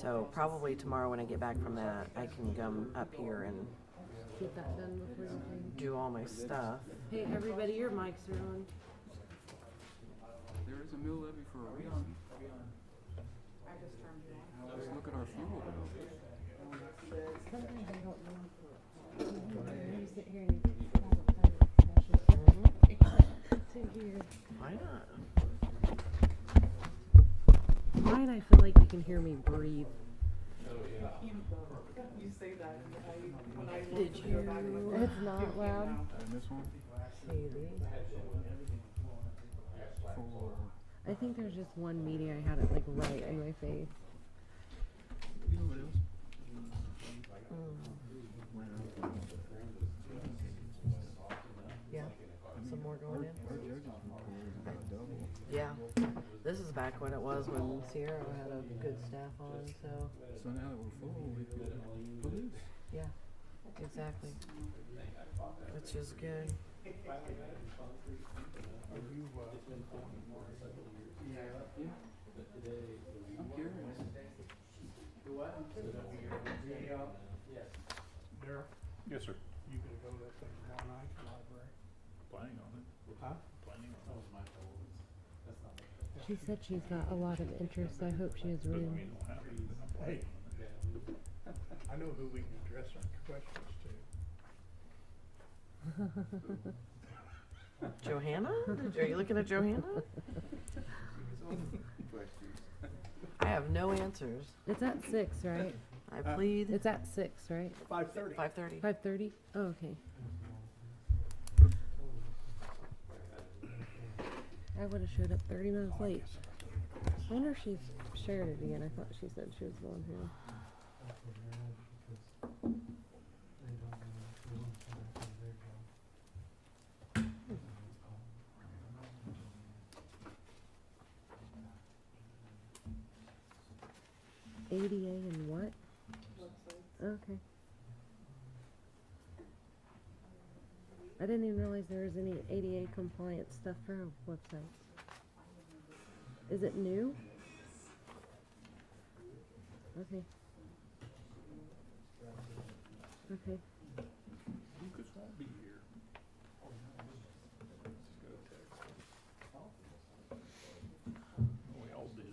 So probably tomorrow when I get back from that, I can come up here and Get that done before you leave. do all my stuff. Hey, everybody, your mics are on. There is a mill levy for a reason. I just turned you on. Just look at our fuel bill. Sometimes I don't know. You sit here and you have a private discussion. To hear. Why not? Mine, I feel like you can hear me breathe. You say that, and when I Did look to go back, you- like, It's not loud. And this one Haley. for I think there's just one meeting I had it like right in my face. you know what else? Yeah. Some more going in. Our judges report about double. Yeah. This is back when it was when Sierra had a good staff on, so So now that we're full, we can police. yeah. Exactly. Which is good. I'm curious. Darryl, Yes, sir. you gonna go to that thing tomorrow night, the library? Planning on it. Huh? Planning on it. She said she's got a lot of interest. I hope she has Doesn't room. mean it'll happen, but I'm Hey, planning on it. I know who we can address our questions to. Johanna? Are you looking at Johanna? I have no answers. It's at 6, right? I plead It's at 6, right? 5:30. 5:30. 5:30? Oh, okay. I would have showed up 30 minutes late. I wonder if she's shared it again. I thought she said she was going here. ADA and what? Okay. I didn't even realize there was any ADA compliant stuff for our websites. Is it new? Okay. Okay. Lucas won't be here. Just got a text. We all did.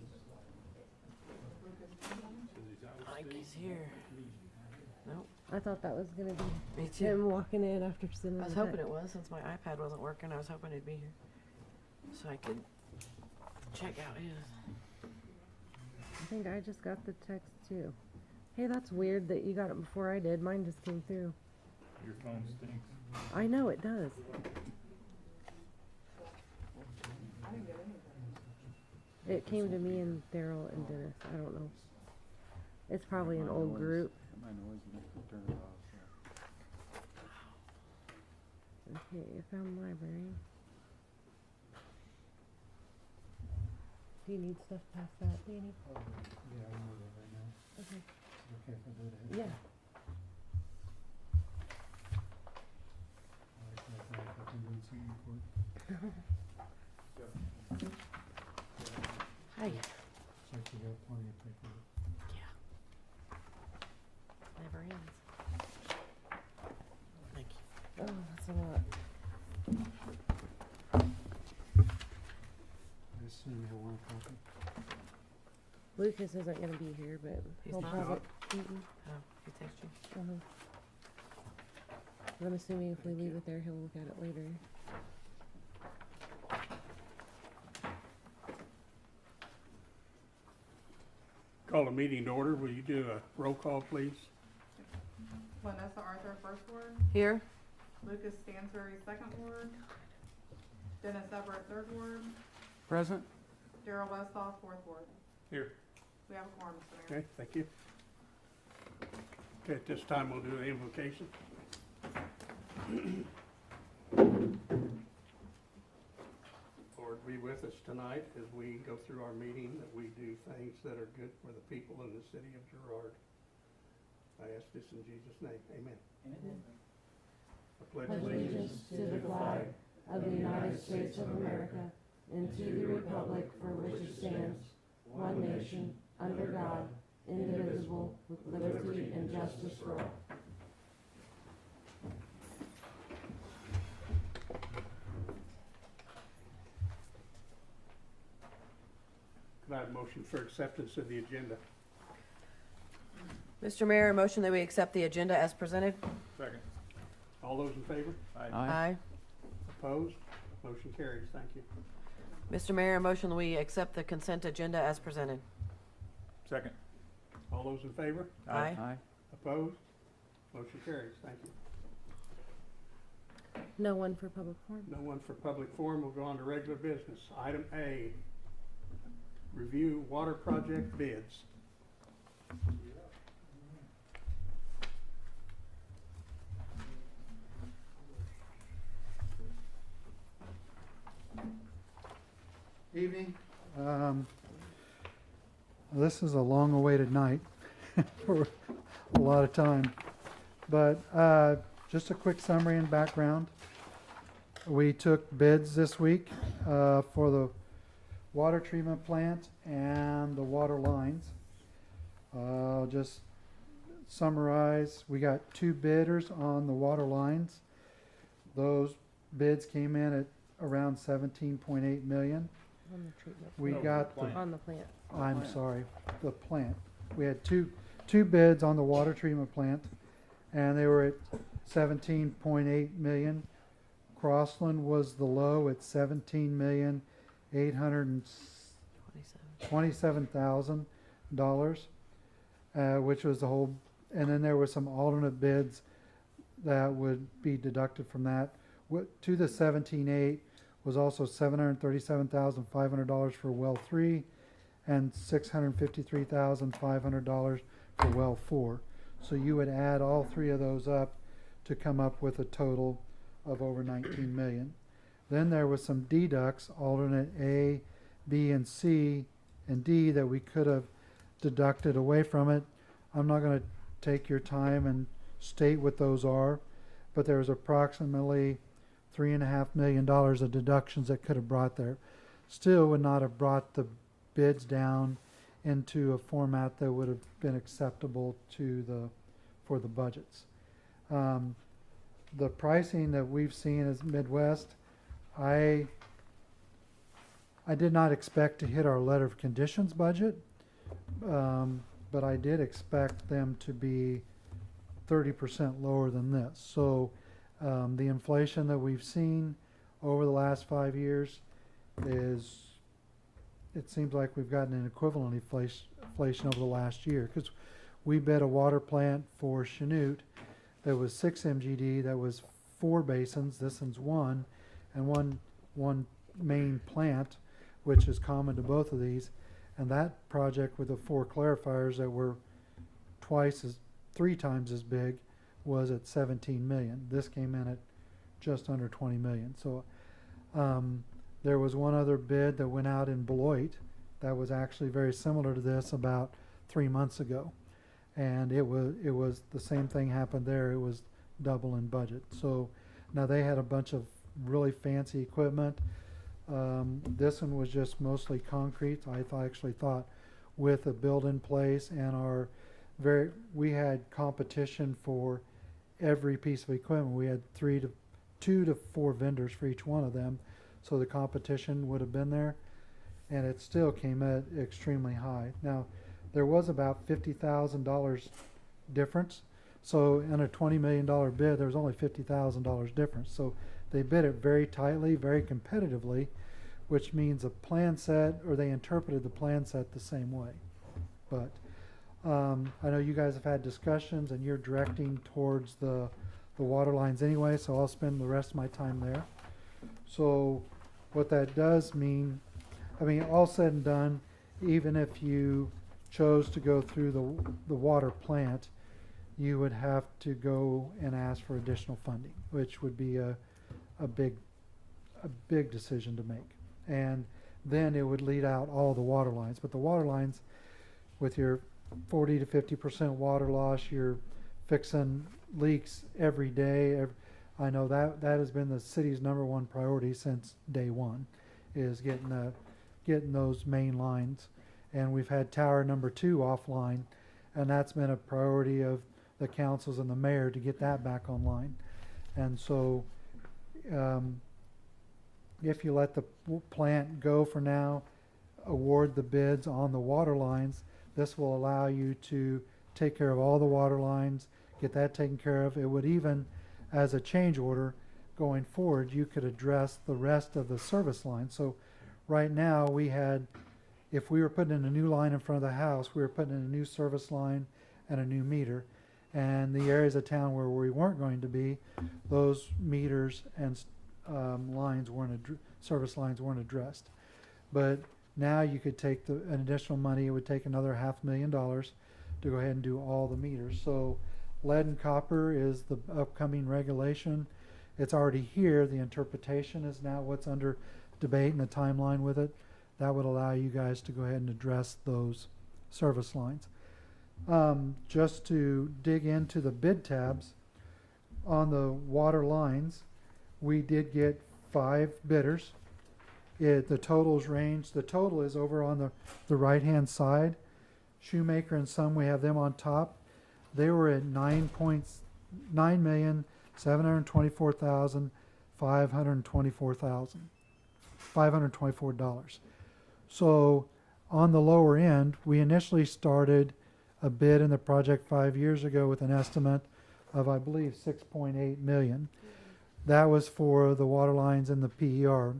Says he's out of Mike state. is here. Nope. I thought that was gonna be Me too. him walking in after sending I was the hoping text. it was since my iPad wasn't working. I was hoping he'd be here so I could check out his. I think I just got the text too. Hey, that's weird that you got it before I did. Mine just came through. Your phone stinks. I know it does. I didn't get anything. It came to me and Daryl and Dennis. I don't know. It's probably an old group. My noise makes me turn it off. Okay, I found library. Do you need stuff past that, Danny? Yeah, I know that right now. Okay. Okay, if I do that. Yeah. Hi. Like you got plenty of paper. Yeah. Never ends. Thank you. Oh, that's a lot. I assume you'll want a copy. Lucas isn't gonna be here, but He's he'll not? probably. Oh, he texted you? Uh-huh. I'm assuming if we leave it there, he'll look at it later. Call a meeting to order. Will you do a roll call, please? Vanessa Arthur, first ward. Here? Lucas Stansbury, second ward. Dennis Everett, third ward. Present? Daryl Westhoff, fourth ward. Here. We have a quorum, Mr. Mayor. Okay, thank you. Okay, at this time, we'll do the invocation. Lord, be with us tonight as we go through our meeting, that we do things that are good for the people in the city of Girard. I ask this in Jesus' name, amen. I pledge Allegiance to the flag of the United States of America and to the republic for which it stands, one nation, under God, indivisible, with liberty and justice for all. Could I have a motion for acceptance of the agenda? Mr. Mayor, a motion that we accept the agenda as presented. Second. All those in favor? Aye. Opposed? Motion carries. Thank you. Mr. Mayor, a motion that we accept the consent agenda as presented. Second. All those in favor? Aye. Aye. Opposed? Motion carries. Thank you. No one for public forum? No one for public forum. We'll go on to regular business. Item A, review water project bids. Evening. This is a long-awaited night for a lot of time, but just a quick summary and background. We took bids this week for the water treatment plant and the water lines. Just summarize, we got 2 bidders on the water lines. Those bids came in at around 17.8 million. On the treatment. We No, got the plant. On the plant. I'm sorry, the plant. We had two bids on the water treatment plant, and they were at 17.8 million. Crossland was the low at 17,827,000 which was the whole. And then there were some alternate bids that would be deducted from that. To the 17.8 was also $737,500 for well 3 and $653,500 for well 4. So you would add all 3 of those up to come up with a total of over 19 million. Then there was some deducts, alternate A, B, and C, and D that we could have deducted away from it. I'm not going to take your time and state what those are, but there was approximately $3.5 million of deductions that could have brought there. Still would not have brought the bids down into a format that would have been acceptable to for the budgets. The pricing that we've seen as Midwest, I did not expect to hit our letter of conditions budget, but I did expect them to be 30% lower than this. So the inflation that we've seen over the last 5 years it seems like we've gotten an equivalent inflation over the last year, because we bid a water plant for Chanute that was 6 MGD, that was 4 basins, this one's 1, and one main plant, which is common to both of these. And that project with the 4 clarifiers that were 3 times as big was at 17 million. This came in at just under 20 million. So there was one other bid that went out in Beloit that was actually very similar to this about 3 months ago, and it was the same thing happened there. It was double in budget. So now they had a bunch of really fancy equipment. This one was just mostly concrete. I actually thought with a build in place and we had competition for every piece of equipment. We had 2 to 4 vendors for each one of them. So the competition would have been there, and it still came at extremely high. Now, there was about $50,000 difference. So in a $20 million bid, there was only $50,000 difference. So they bid it very tightly, very competitively, which means a plan set, or they interpreted the plan set the same way. But I know you guys have had discussions, and you're directing towards the water lines anyway, so I'll spend the rest of my time there. So what that does mean, I mean, all said and done, even if you chose to go through the water plant, you would have to go and ask for additional funding, which would be a big decision to make. And then it would lead out all the water lines. But the water lines, with your 40 to 50% water loss, you're fixing leaks every day. I know that has been the city's #1 priority since day one, is getting those main lines. And we've had tower number 2 offline, and that's been a priority of the councils and the mayor to get that back online. And so, if you let the plant go for now, award the bids on the water lines, this will allow you to take care of all the water lines, get that taken care of. It would even, as a change order going forward, you could address the rest of the service line. So right now we had, if we were putting in a new line in front of the house, we were putting in a new service line and a new meter. And the areas of town where we weren't going to be, those meters and lines weren't service lines weren't addressed. But now you could take an additional money. It would take another $500,000 to go ahead and do all the meters. So lead and copper is the upcoming regulation. It's already here. The interpretation is now what's under debate and the timeline with it. That would allow you guys to go ahead and address those service lines. Just to dig into the bid tabs, on the water lines, we did get 5 bidders. The totals range, the total is over on the right-hand side. Shoemaker and Son, we have them on top. They were at $9,724,524. So on the lower end, we initially started a bid in the project 5 years ago with an estimate of, I believe, $6.8 million. That was for the water lines and the PER.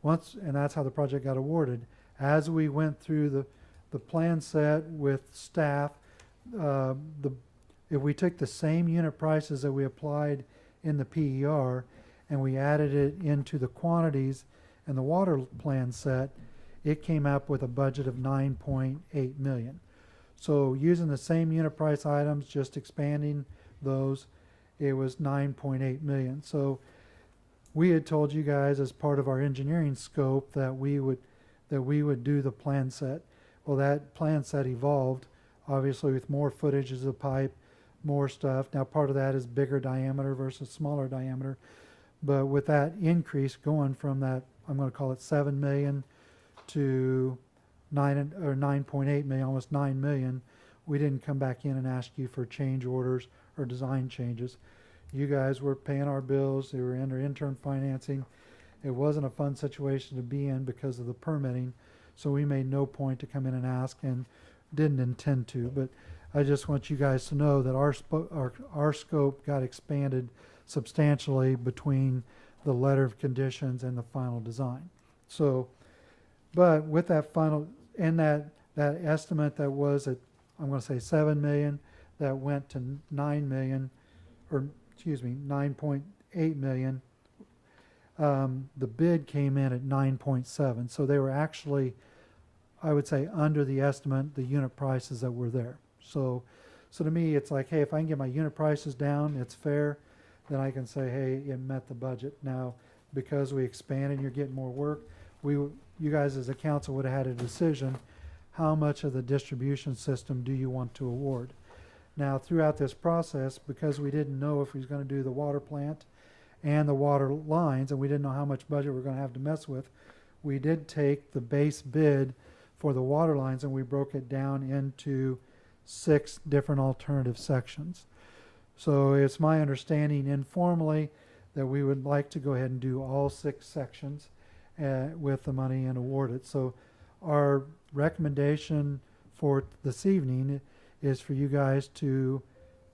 And that's how the project got awarded. As we went through the plan set with staff, if we took the same unit prices that we applied in the PER and we added it into the quantities and the water plan set, it came up with a budget of $9.8 million. So using the same unit price items, just expanding those, it was $9.8 million. So we had told you guys as part of our engineering scope that we would do the plan set. Well, that plan set evolved, obviously, with more footages of pipe, more stuff. Now, part of that is bigger diameter versus smaller diameter. But with that increase going from that, I'm going to call it 7 million to 9.8 million, almost 9 million, we didn't come back in and ask you for change orders or design changes. You guys were paying our bills. They were under intern financing. It wasn't a fun situation to be in because of the permitting, so we made no point to come in and ask and didn't intend to. But I just want you guys to know that our scope got expanded substantially between the letter of conditions and the final design. So, but with that final, and that estimate that was at, I'm going to say 7 million, that went to 9 million, or excuse me, 9.8 million. The bid came in at 9.7, so they were actually, I would say, under the estimate, the unit prices that were there. So to me, it's like, hey, if I can get my unit prices down, it's fair. Then I can say, hey, it met the budget. Now, because we expanded, you're getting more work. You guys as a council would have had a decision, how much of the distribution system do you want to award? Now, throughout this process, because we didn't know if we was going to do the water plant and the water lines, and we didn't know how much budget we're going to have to mess with, we did take the base bid for the water lines and we broke it down into 6 different alternative sections. So it's my understanding informally that we would like to go ahead and do all 6 sections with the money and award it. So our recommendation for this evening is for you guys to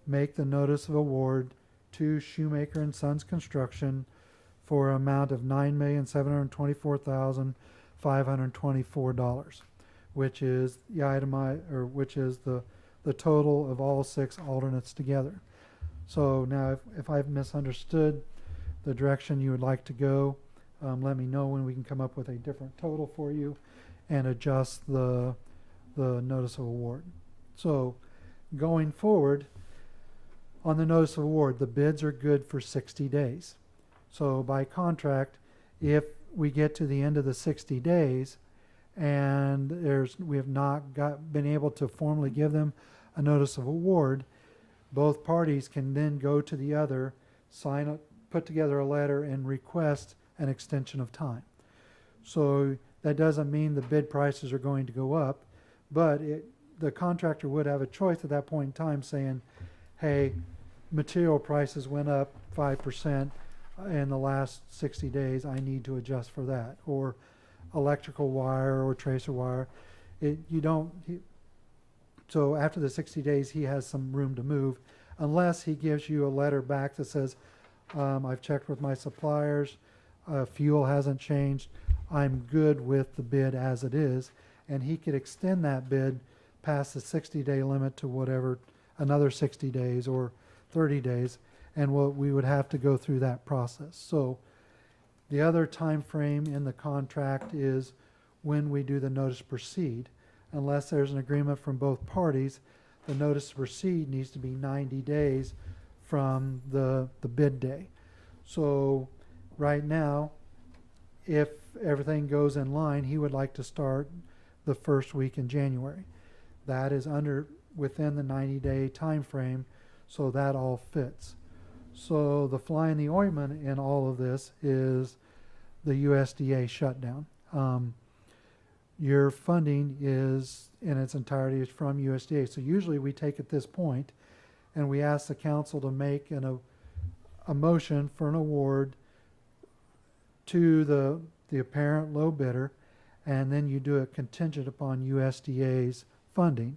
make the notice of award to Shoemaker and Sons Construction for an amount of $9,724,524, which is the which is the total of all 6 alternates together. So now, if I've misunderstood the direction you would like to go, let me know when we can come up with a different total for you and adjust the notice of award. So going forward, on the notice of award, the bids are good for 60 days. So by contract, if we get to the end of the 60 days and we have not been able to formally give them a notice of award, both parties can then go to the other, sign up, put together a letter and request an extension of time. So that doesn't mean the bid prices are going to go up, but the contractor would have a choice at that point in time saying, hey, material prices went up 5% in the last 60 days, I need to adjust for that, or electrical wire or tracer wire. So after the 60 days, he has some room to move, unless he gives you a letter back that says, I've checked with my suppliers, fuel hasn't changed, I'm good with the bid as it is, and he could extend that bid past the 60-day limit to whatever, another 60 days or 30 days, and we would have to go through that process. So the other time frame in the contract is when we do the notice to proceed. Unless there's an agreement from both parties, the notice to proceed needs to be 90 days from the bid day. So right now, if everything goes in line, he would like to start the first week in January. That is within the 90-day time frame, so that all fits. So the fly in the ointment in all of this is the USDA shutdown. Your funding is in its entirety is from USDA. So usually we take at this point and we ask the council to make a motion for an award to the apparent low bidder, and then you do it contingent upon USDA's funding.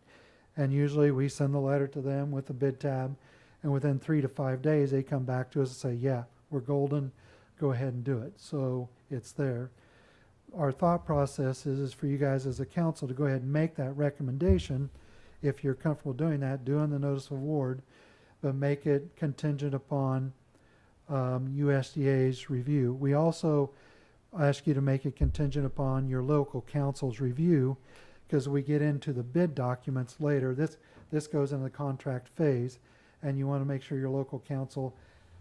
And usually we send the letter to them with the bid tab, and within 3 to 5 days they come back to us and say, yeah, we're golden, go ahead and do it. So it's there. Our thought process is for you guys as a council to go ahead and make that recommendation. If you're comfortable doing that, doing the notice of award, but make it contingent upon USDA's review. We also ask you to make it contingent upon your local council's review, because we get into the bid documents later. This goes into the contract phase, and you want to make sure your local council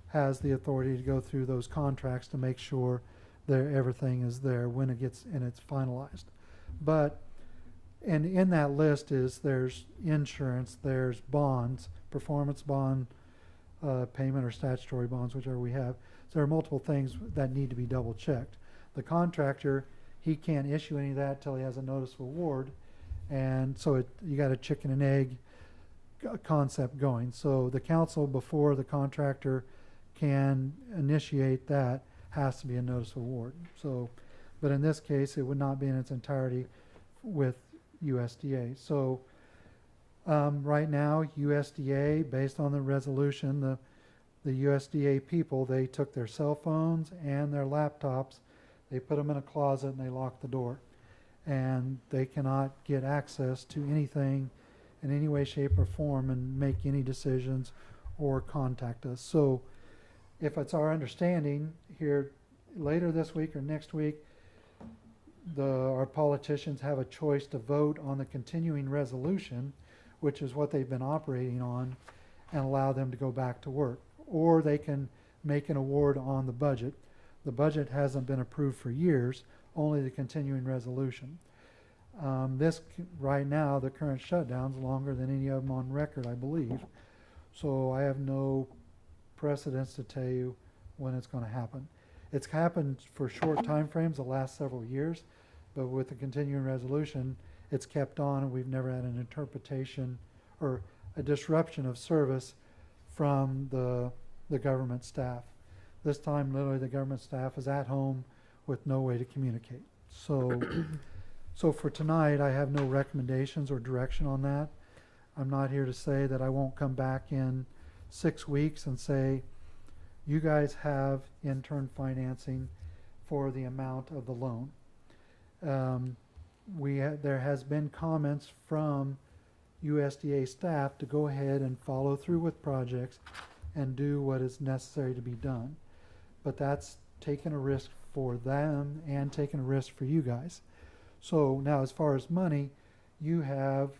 has the authority to go through those contracts to make sure that everything is there when it gets and it's finalized. But and in that list there's insurance, there's bonds, performance bond payment, or statutory bonds, whichever we have. So there are multiple things that need to be double checked. The contractor, he can't issue any of that till he has a notice of award, and so you got a chicken and egg concept going. So the council, before the contractor can initiate that, has to be a notice of award. So, but in this case, it would not be in its entirety with USDA. So right now, USDA, based on the resolution, the USDA people, they took their cell phones and their laptops, they put them in a closet and they locked the door. And they cannot get access to anything in any way, shape, or form and make any decisions or contact us. So if it's our understanding here later this week or next week, our politicians have a choice to vote on the continuing resolution, which is what they've been operating on, and allow them to go back to work. Or they can make an award on the budget. The budget hasn't been approved for years, only the continuing resolution. Right now, the current shutdown's longer than any of them on record, I believe. So I have no precedence to tell you when it's going to happen. It's happened for short time frames the last several years, but with the continuing resolution, it's kept on, and we've never had an interpretation or a disruption of service from the government staff. This time, literally, the government staff is at home with no way to communicate. So, so for tonight, I have no recommendations or direction on that. I'm not here to say that I won't come back in 6 weeks and say, you guys have intern financing for the amount of the loan. There has been comments from USDA staff to go ahead and follow through with projects and do what is necessary to be done. But that's taking a risk for them and taking a risk for you guys. So now, as far as money, you have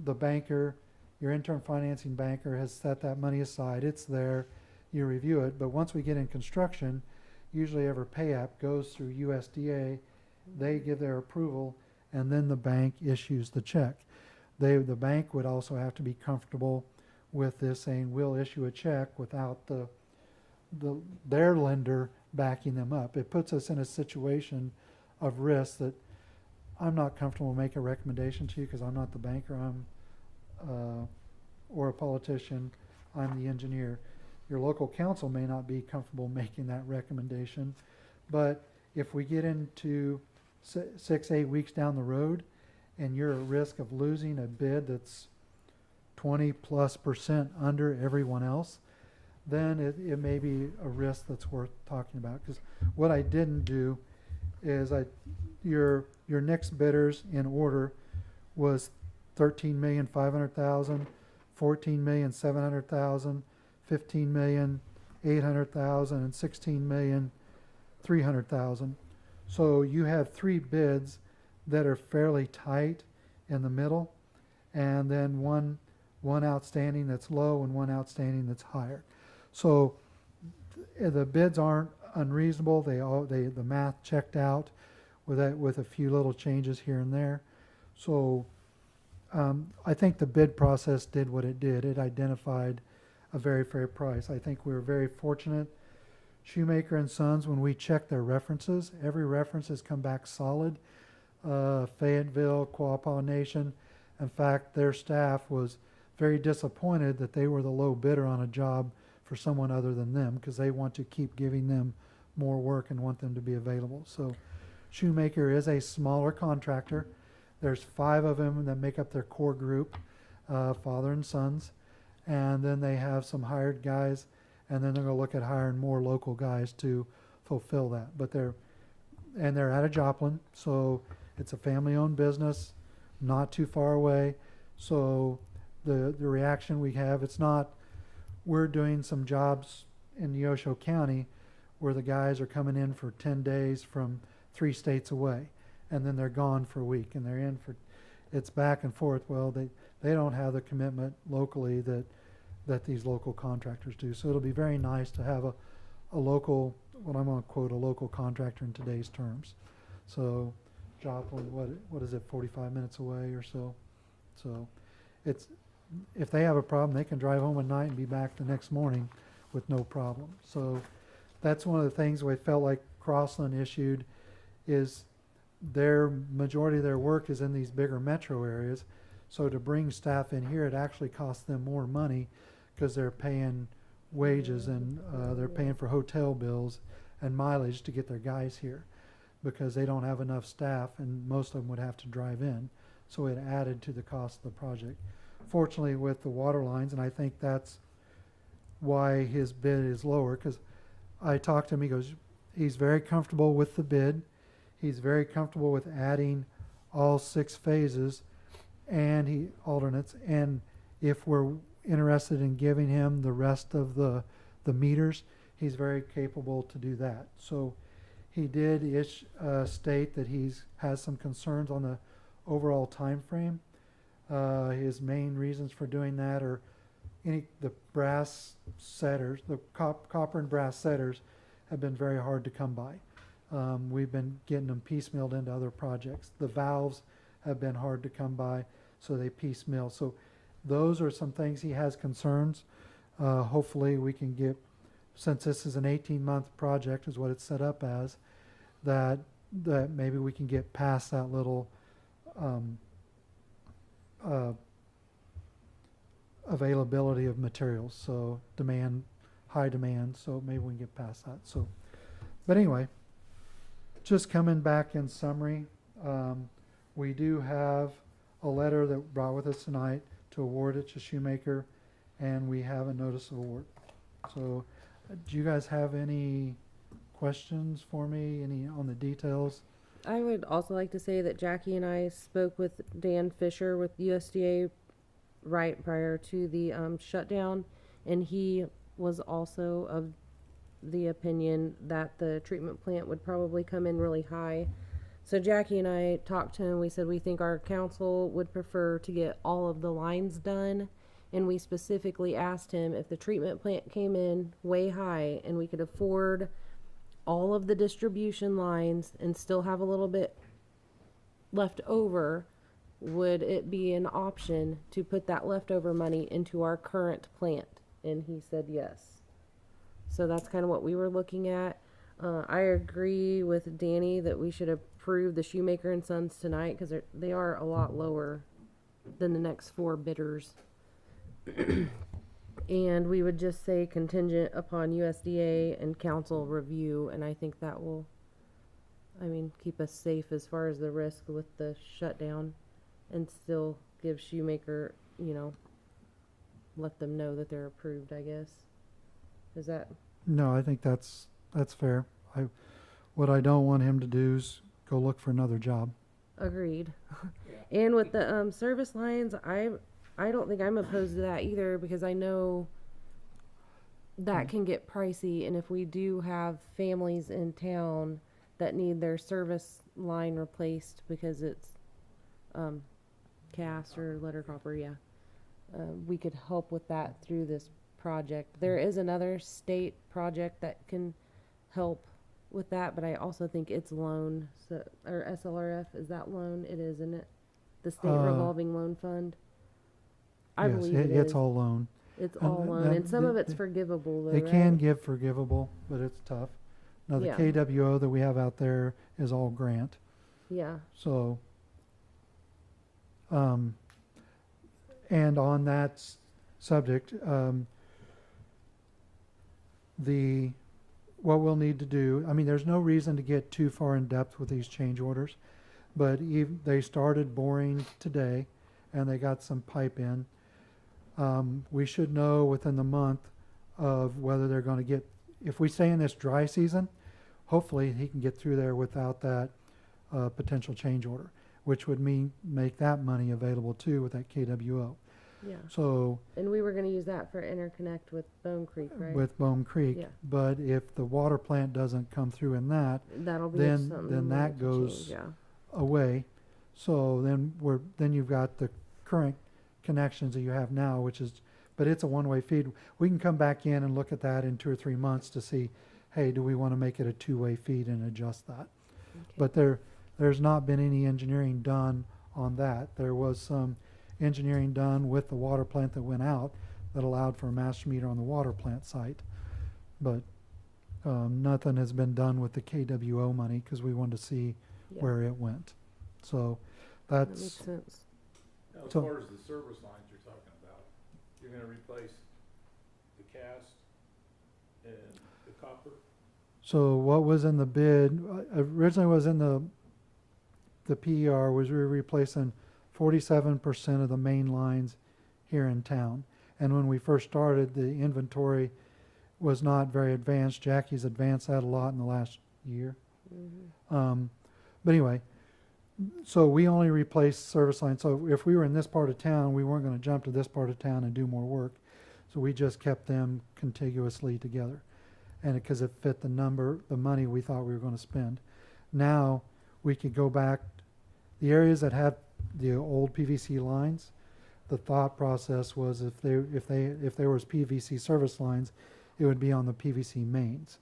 the banker, your intern financing banker has set that money aside. It's there, you review it. But once we get in construction, usually every pay app goes through USDA, they give their approval, and then the bank issues the check. The bank would also have to be comfortable with this, saying we'll issue a check without their lender backing them up. It puts us in a situation of risk that I'm not comfortable making a recommendation to you because I'm not the banker. Or a politician. I'm the engineer. Your local council may not be comfortable making that recommendation, but if we get into 6-8 weeks down the road and you're at risk of losing a bid that's 20+% under everyone else, then it may be a risk that's worth talking about. Because what I didn't do is your next bidders in order was 13,500,000, 14,700,000, 15,800,000, and 16,300,000. So you have 3 bids that are fairly tight in the middle, and then one outstanding that's low and one outstanding that's higher. So the bids aren't unreasonable. The math checked out with a few little changes here and there. So I think the bid process did what it did. It identified a very fair price. I think we were very fortunate. Shoemaker and Sons, when we checked their references, every reference has come back solid. Fayetteville, Quapaw Nation. In fact, their staff was very disappointed that they were the low bidder on a job for someone other than them, because they want to keep giving them more work and want them to be available. So Shoemaker is a smaller contractor. There's 5 of them that make up their core group, father and sons. And then they have some hired guys, and then they're going to look at hiring more local guys to fulfill that. But they're out of Joplin, so it's a family-owned business, not too far away. So the reaction we have, it's not, we're doing some jobs in Neosho County where the guys are coming in for 10 days from 3 states away, and then they're gone for a week, and they're in for, it's back and forth. Well, they don't have the commitment locally that these local contractors do. So it'll be very nice to have a local, what I'm going to quote, a local contractor in today's terms. So Joplin, what is it, 45 minutes away or so? So it's, if they have a problem, they can drive home at night and be back the next morning with no problem. So that's one of the things we felt like Crossland issued, is their majority of their work is in these bigger metro areas. So to bring staff in here, it actually costs them more money because they're paying wages and they're paying for hotel bills and mileage to get their guys here, because they don't have enough staff and most of them would have to drive in. So it added to the cost of the project. Fortunately, with the water lines, and I think that's why his bid is lower, because I talked to him, he goes, he's very comfortable with the bid. He's very comfortable with adding all 6 phases and alternates. And if we're interested in giving him the rest of the meters, he's very capable to do that. So he did state that has some concerns on the overall time frame. His main reasons for doing that are the brass setters, the copper and brass setters have been very hard to come by. We've been getting them piecemealed into other projects. The valves have been hard to come by, so they piecemeal. So those are some things he has concerns. Hopefully we can get, since this is an 18-month project is what it's set up as, that maybe we can get past that little availability of materials. So high demand, so maybe we can get past that. So, but anyway, just coming back in summary, we do have a letter that we brought with us tonight to award it to Shoemaker, and we have a notice of award. So do you guys have any questions for me, any on the details? I would also like to say that Jackie and I spoke with Dan Fisher with USDA right prior to the shutdown, and he was also of the opinion that the treatment plant would probably come in really high. So Jackie and I talked to him. We said we think our council would prefer to get all of the lines done, and we specifically asked him if the treatment plant came in way high and we could afford all of the distribution lines and still have a little bit left over, would it be an option to put that leftover money into our current plant? And he said yes. So that's kind of what we were looking at. I agree with Danny that we should approve the Shoemaker and Sons tonight, cause they are a lot lower than the next four bidders. And we would just say contingent upon USDA and council review, and I think that will, I mean, keep us safe as far as the risk with the shutdown, and still give Shoemaker, you know, let them know that they're approved, I guess. Is that, No, I think that's fair. What I don't want him to do is go look for another job. agreed? And with the, service lines, I don't think I'm opposed to that either, because I know that can get pricey, and if we do have families in town that need their service line replaced because it's, cast or letter copper, yeah. We could help with that through this project. There is another state project that can help with that, but I also think it's loan, so, or SLRF, is that loan? It is, isn't it? The state revolving loan fund? I Yes, believe it is. it's all loan. It's and all th- loan, that- and some of th- it's forgivable though, They right? can give forgivable, but it's tough. Now, the Yeah. KWO that we have out there is all grant. Yeah, So, and on that subject, what we'll need to do, I mean, there's no reason to get too far in depth with these change orders, but they started boring today, and they got some pipe in. We should know within the month of whether they're gonna get, if we stay in this dry season, hopefully he can get through there without that potential change order, which would mean make that money available too with that KWO. yeah. So And we were gonna use that for interconnect with Bone Creek, right? with Bone Creek, Yeah. but if the water plant doesn't come through in that That'll be then- something then we'll that have to change, goes- yeah. away, so then you've got the current connections that you have now, which is, but it's a one-way feed. We can come back in and look at that in 2 or 3 months to see, hey, do we want to make it a two-way feed and adjust that? Okay. But there's not been any engineering done on that. There was some engineering done with the water plant that went out that allowed for a master meter on the water plant site. But nothing has been done with the KWO money because we wanted to see Yeah, where it went. So that makes that's, sense. Now, as So- far as the service lines you're talking about, you're gonna replace the cast and the copper? so what was in the bid, originally was in the PER was we were replacing 47% of the main lines here in town. And when we first started, the inventory was not very advanced. Jackie's advanced that a lot in the last year. But anyway, so we only replaced service lines. So if we were in this part of town, we weren't going to jump to this part of town and do more work. So we just kept them contiguously together. And because it fit the money we thought we were going to spend. Now we could go back, the areas that had the old PVC lines, the thought process was if there was PVC service lines, it would be on the PVC mains.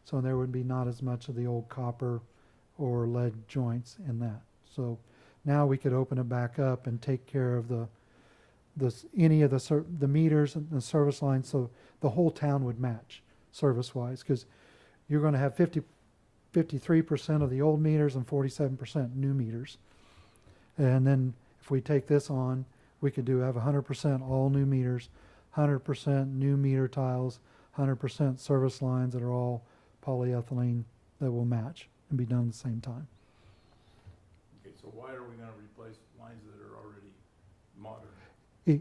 So there would be not as much of the old copper or lead joints in that. So now we could open it back up and take care of any of the meters and the service lines, so the whole town would match service-wise, because you're going to have 53% of the old meters and 47% new meters. And then if we take this on, we could have 100% all new meters, 100% new meter tiles, 100% service lines that are all polyethylene that will match and be done at the same time. Okay, so why are we gonna replace lines that are already modern?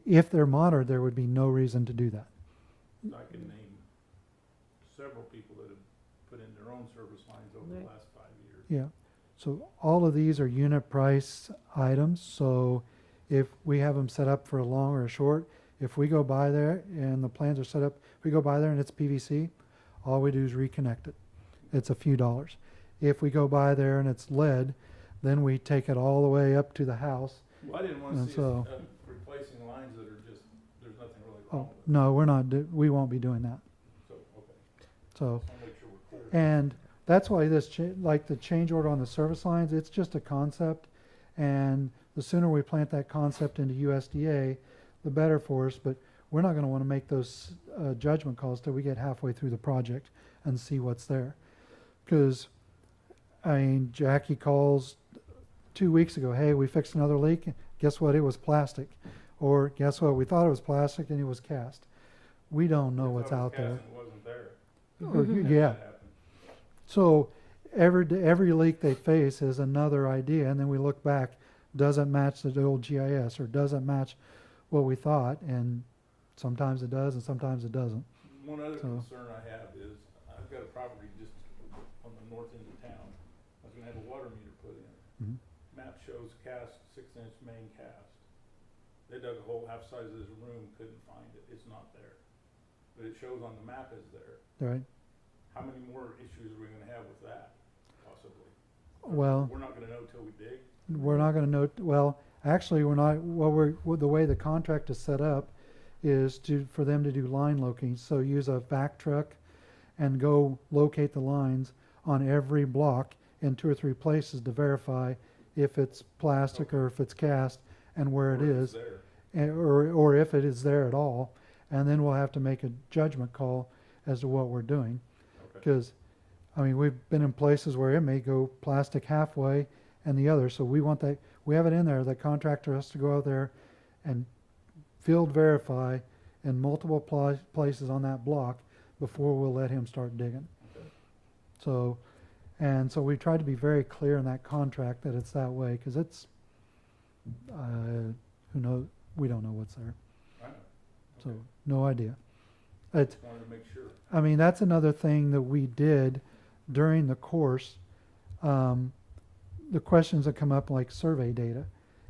If they're modern, there would be no reason to do that. I can name several people that have put in their own service lines over the Right. last 5 years. Yeah. So all of these are unit price items. So if we have them set up for a long or a short, if we go by there and the plans are set up, if we go by there and it's PVC, all we do is reconnect it. It's a few dollars. If we go by there and it's lead, then we take it all the way up to the house. Well, I didn't wanna And see us so- replacing lines that are just, there's nothing really Oh, wrong with it. no, we're not, we won't be doing that. So, okay, So, just wanna make sure we're clear. and that's why like the change order on the service lines, it's just a concept. And the sooner we plant that concept into USDA, the better for us. But we're not going to want to make those judgment calls till we get halfway through the project and see what's there. Because I mean, Jackie calls 2 weeks ago, hey, we fixed another leak. Guess what? It was plastic. Or guess what? We thought it was plastic and it was cast. We don't know If what's I was out there. casting, it wasn't there. Or, Had yeah. that happen. So every leak they face is another idea, and then we look back, doesn't match the old GIS or doesn't match what we thought, and sometimes it does and sometimes it doesn't. One other So- concern I have is, I've got a property just on the north end of town. I was gonna have a water meter put in. Mhm. Map shows cast, 6-inch main cast. They dug a hole half size of this room, couldn't find it, it's not there. But it shows on the map is there. Right? How many more issues are we gonna have with that, possibly? Well, We're not gonna know till we dig? we're not going to know. Well, actually, we're not. The way the contract is set up is for them to do line locating. So use a vac truck and go locate the lines on every block in 2 or 3 places to verify if it's plastic or if it's cast and where it Or is, it's there. or if it is there at all. And then we'll have to make a judgment call as to what we're doing. Okay. Because, I mean, we've been in places where it may go plastic halfway and the other, so we want that, we have it in there, the contractor has to go out there and field verify in multiple places on that block before we'll let him start digging. Okay. So, and so we tried to be very clear in that contract that it's that way, because it's, who knows, we don't know what's there, I know. so Okay. no idea. It, Just wanted to make sure. I mean, that's another thing that we did during the course. The questions that come up like survey data.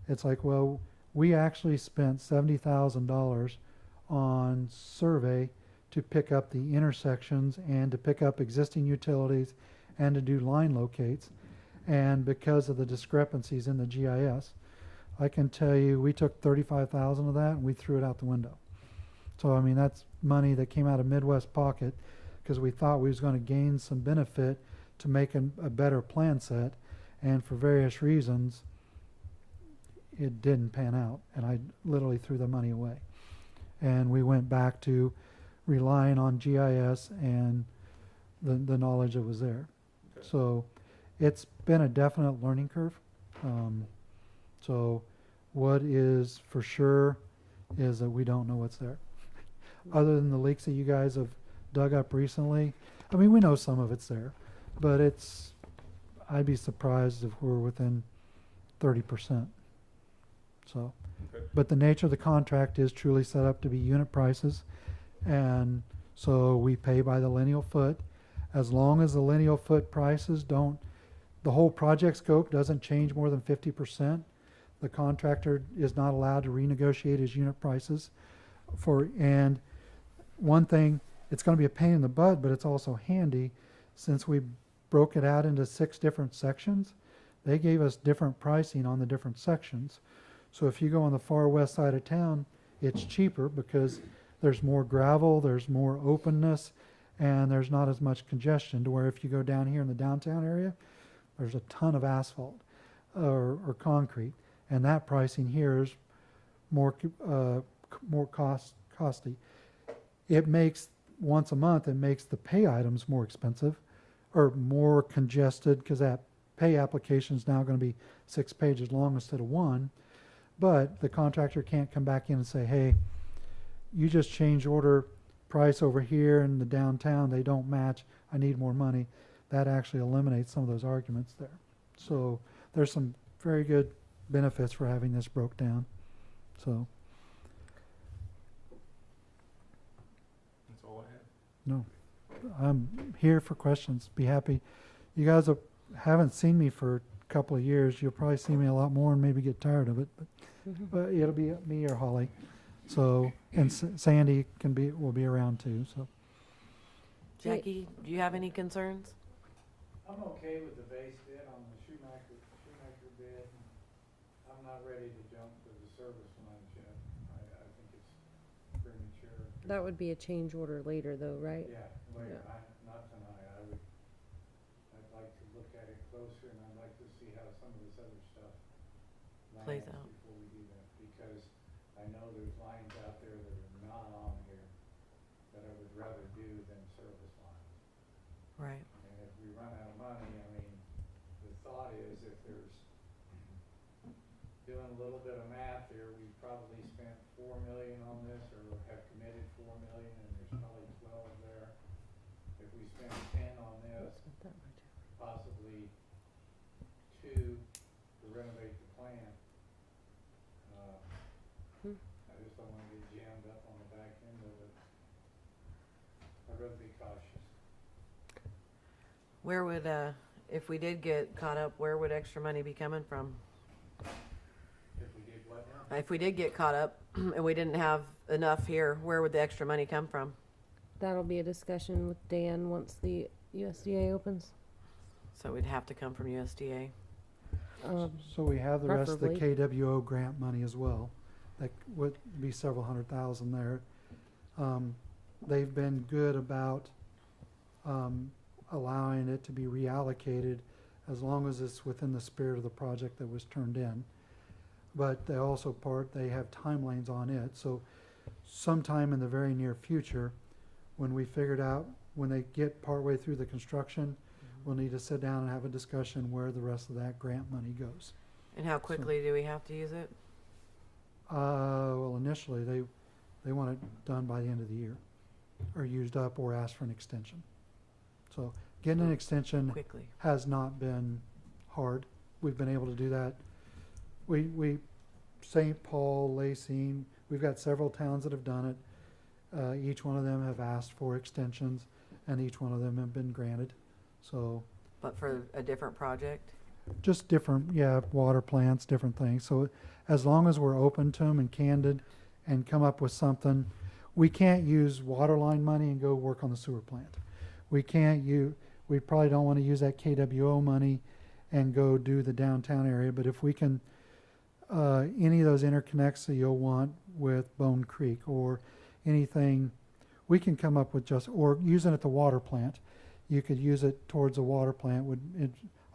It's like, well, we actually spent $70,000 on survey to pick up the intersections and to pick up existing utilities and to do line locates. And because of the discrepancies in the GIS, I can tell you we took 35,000 of that and we threw it out the window. So, I mean, that's money that came out of Midwest pocket because we thought we was going to gain some benefit to make a better plan set. And for various reasons, it didn't pan out. And I literally threw the money away. And we went back to relying on GIS and the knowledge that was there. Okay. So it's been a definite learning curve. So what is for sure is that we don't know what's there. Other than the leaks that you guys have dug up recently, I mean, we know some of it's there, but I'd be surprised if we're within 30%. So, Okay. but the nature of the contract is truly set up to be unit prices, and so we pay by the lineal foot. As long as the lineal foot prices don't, the whole project scope doesn't change more than 50%, the contractor is not allowed to renegotiate his unit prices. And one thing, it's going to be a pain in the butt, but it's also handy since we broke it out into 6 different sections. They gave us different pricing on the different sections. So if you go on the far west side of town, it's cheaper because there's more gravel, there's more openness, and there's not as much congestion, to where if you go down here in the downtown area, there's a ton of asphalt or concrete, and that pricing here is more costly. It makes, once a month, it makes the pay items more expensive or more congested, because that pay application is now going to be 6 pages long instead of 1. But the contractor can't come back in and say, hey, you just changed order price over here in the downtown, they don't match, I need more money. That actually eliminates some of those arguments there. So there's some very good benefits for having this broke down. So, That's all I have. no, I'm here for questions. Be happy. You guys haven't seen me for a couple of years. You'll probably see me a lot more and maybe get tired of it, but it'll be me or Holly. So, and Sandy will be around too. So, Jackie, do you have any concerns? I'm okay with the base bid on the Shoemaker bid. I'm not ready to jump to the service lines yet. I think it's premature. That would be a change order later though, right? Yeah, later, not tonight. I'd like to look at it closer, and I'd like to see how some of this other stuff Plays lands out. before we do that, because I know there's lines out there that are not on here that I would rather do than service lines. Right. And if we run out of money, I mean, thought is if there's, doing a little bit of math here, we probably spent 4 million on this, or have committed 4 million, and there's probably 12 there. If we spend 10 on this, possibly 2 to renovate the plant. I just don't wanna get jammed up on the back end of it. I'd rather be cautious. Where would, if we did get caught up, where would extra money be coming from? If we did what now? If we did get caught up and we didn't have enough here, where would the extra money come from? That'll be a discussion with Dan once the USDA opens. So we'd have to come from USDA. So we have the rest of the Preferably. KWO grant money as well. That would be several $100,000 there. They've been good about allowing it to be reallocated as long as it's within the spirit of the project that was turned in. But they also they have timelines on it. So sometime in the very near future, when we figured out, when they get partway through the construction, we'll need to sit down and have a discussion where the rest of that grant money goes. And how quickly do we have to use it? Well, initially, they want it done by the end of the year, or used up, or ask for an extension. So getting an extension Quickly. has not been hard. We've been able to do that. St. Paul, Lacey, we've got several towns that have done it. Each one of them have asked for extensions, and each one of them have been granted. So But for a different project? just different, water plants, different things. So as long as we're open to them and candid and come up with something, we can't use water line money and go work on the sewer plant. We probably don't want to use that KWO money and go do the downtown area, but if we can, any of those interconnects that you'll want with Bone Creek or anything, we can come up with or using it at the water plant. You could use it towards a water plant.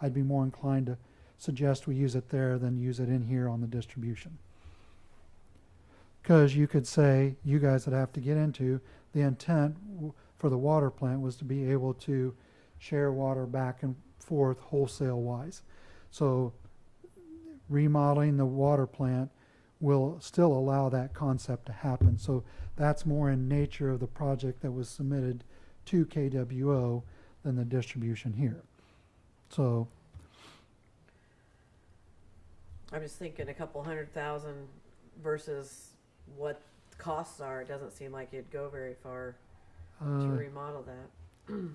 I'd be more inclined to suggest we use it there than use it in here on the distribution. Because you could say, you guys would have to get into, the intent for the water plant was to be able to share water back and forth wholesale wise. So remodeling the water plant will still allow that concept to happen. So that's more in nature of the project that was submitted to KWO than the distribution here. So I'm just thinking a couple $100,000 versus what costs are. It doesn't seem like it'd go very far to remodel that.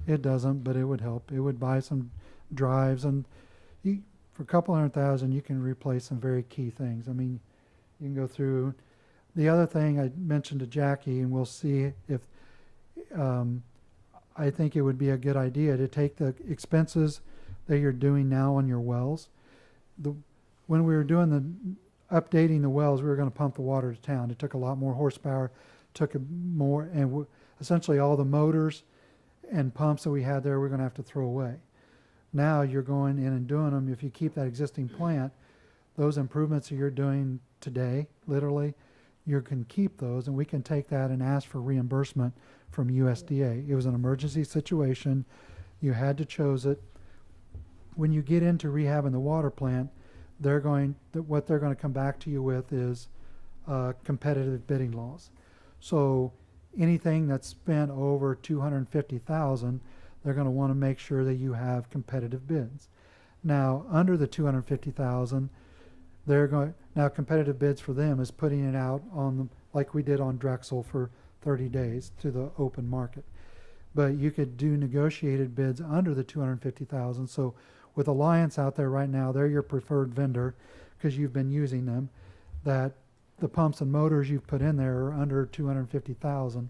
it doesn't, but it would help. It would buy some drives, and for a couple $100,000, you can replace some very key things. I mean, you can go through. The other thing I mentioned to Jackie, and we'll see if I think it would be a good idea to take the expenses that you're doing now on your wells. When we were doing updating the wells, we were going to pump the water to town. It took a lot more horsepower, and essentially all the motors and pumps that we had there, we're going to have to throw away. Now you're going in and doing them. If you keep that existing plant, those improvements that you're doing today, literally, you can keep those, and we can take that and ask for reimbursement from USDA. It was an emergency situation. You had to choose it. When you get into rehabbing the water plant, what they're going to come back to you with is competitive bidding laws. So anything that's spent over $250,000, they're going to want to make sure that you have competitive bids. Now, under the $250,000, now competitive bids for them is putting it out like we did on Drexel for 30 days to the open market. But you could do negotiated bids under the $250,000. So with Alliance out there right now, they're your preferred vendor because you've been using them. That the pumps and motors you've put in there are under $250,000.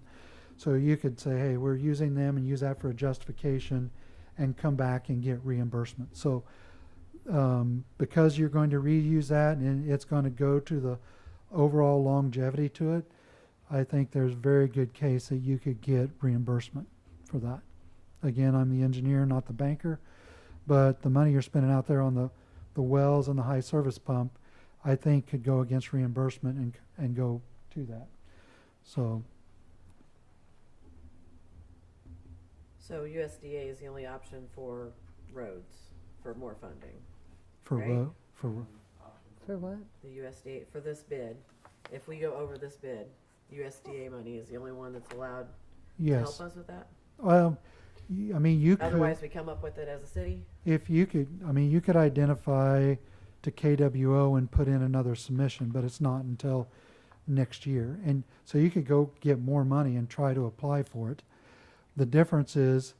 So you could say, hey, we're using them, and use that for a justification and come back and get reimbursement. So because you're going to reuse that and it's going to go to the overall longevity to it, I think there's a very good case that you could get reimbursement for that. Again, I'm the engineer, not the banker, but the money you're spending out there on the wells and the high service pump, I think could go against reimbursement and go to that. So So USDA is the only option for roads, for more funding. for Right. For what? The USDA, for this bid, if we go over this bid, USDA money is the only one that's allowed to yes. help us with that? Well, I mean, you could, Otherwise, we come up with it as a city? if you could, I mean, you could identify to KWO and put in another submission, but it's not until next year. And so you could go get more money and try to apply for it. The difference is,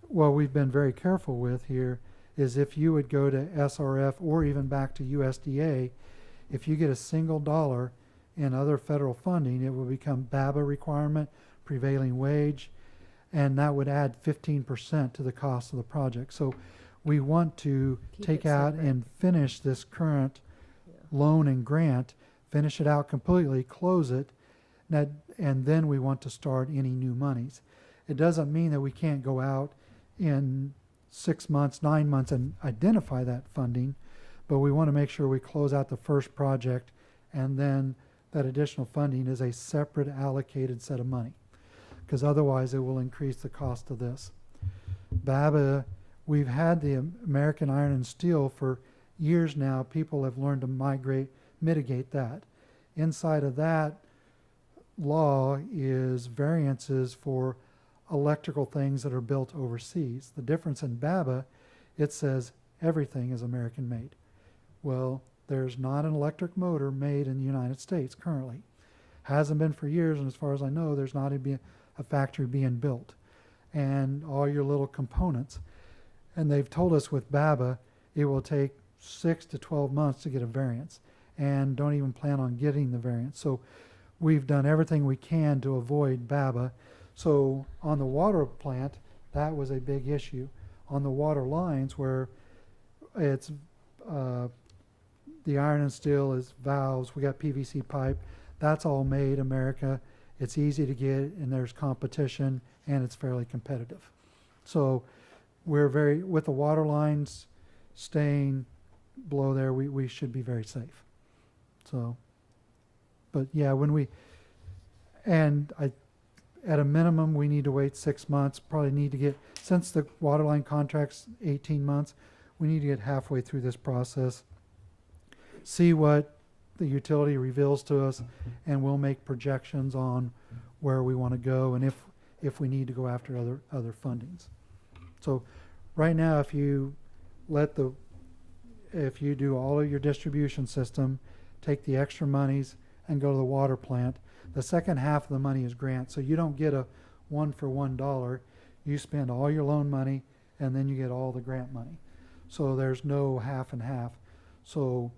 what we've been very careful with here is if you would go to SRF or even back to USDA, if you get a single dollar in other federal funding, it will become BABA requirement, prevailing wage, and that would add 15% to the cost of the project. So we want to Keep take it out separate. and finish this current loan and grant, finish it out completely, close it, and then we want to start any new monies. It doesn't mean that we can't go out in 6 months, 9 months and identify that funding, but we want to make sure we close out the first project, and then that additional funding is a separate allocated set of money, because otherwise it will increase the cost of this. BABA, we've had the American Iron and Steel for years now. People have learned to mitigate that. Inside of that law is variances for electrical things that are built overseas. The difference in BABA, it says everything is American made. Well, there's not an electric motor made in the United States currently. Hasn't been for years, and as far as I know, there's not a factory being built. And all your little components. And they've told us with BABA, it will take 6 to 12 months to get a variance, and don't even plan on getting the variance. So we've done everything we can to avoid BABA. So on the water plant, that was a big issue. On the water lines, where it's the iron and steel is valves, we got PVC pipe, that's all made America. It's easy to get, and there's competition, and it's fairly competitive. So we're with the water lines staying below there, we should be very safe. So, but yeah, at a minimum, we need to wait 6 months, probably need to get, since the water line contract's 18 months, we need to get halfway through this process, see what the utility reveals to us, and we'll make projections on where we want to go and if we need to go after other fundings. So right now, if you do all of your distribution system, take the extra monies and go to the water plant, the second half of the money is grant. So you don't get a $1 for $1. You spend all your loan money and then you get all the grant money. So there's no half and half. So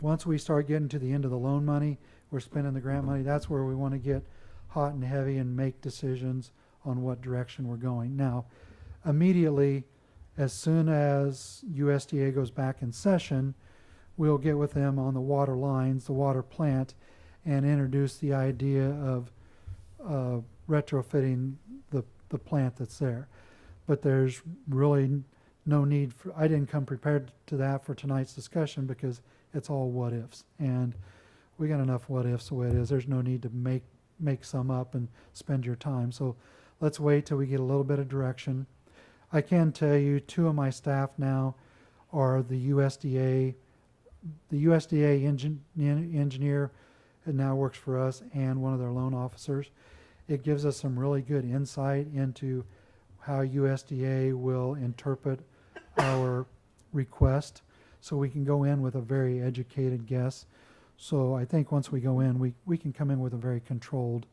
once we start getting to the end of the loan money, we're spending the grant money. That's where we want to get hot and heavy and make decisions on what direction we're going. Now, immediately, as soon as USDA goes back in session, we'll get with them on the water lines, the water plant, and introduce the idea of retrofitting the plant that's there. But there's really no need for, I didn't come prepared to that for tonight's discussion because it's all what ifs. And we got enough what ifs the way it is. There's no need to make some up and spend your time. So let's wait till we get a little bit of direction. I can tell you 2 of my staff now are the USDA engineer that now works for us, and one of their loan officers. It gives us some really good insight into how USDA will interpret our request, so we can go in with a very educated guess. So I think once we go in, we can come in with a very controlled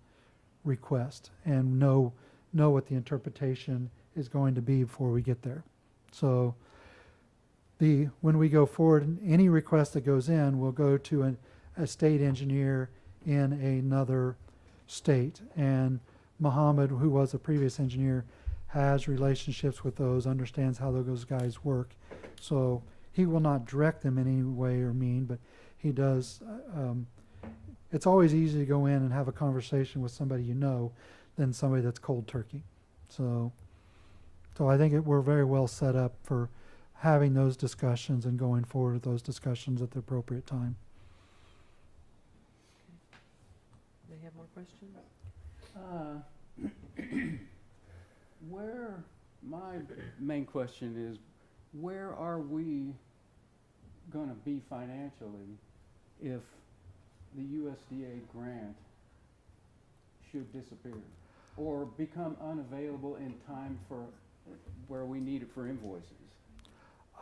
request and know what the interpretation is going to be before we get there. So when we go forward, any request that goes in will go to a state engineer in another state. And Muhammad, who was a previous engineer, has relationships with those, understands how those guys work. So he will not direct them in any way or mean, but he does. It's always easy to go in and have a conversation with somebody you know than somebody that's cold turkey. So I think we're very well set up for having those discussions and going forward with those discussions at the appropriate time. They have more questions? My main question is, where are we gonna be financially if the USDA grant should disappear or become unavailable in time for where we need it for invoices?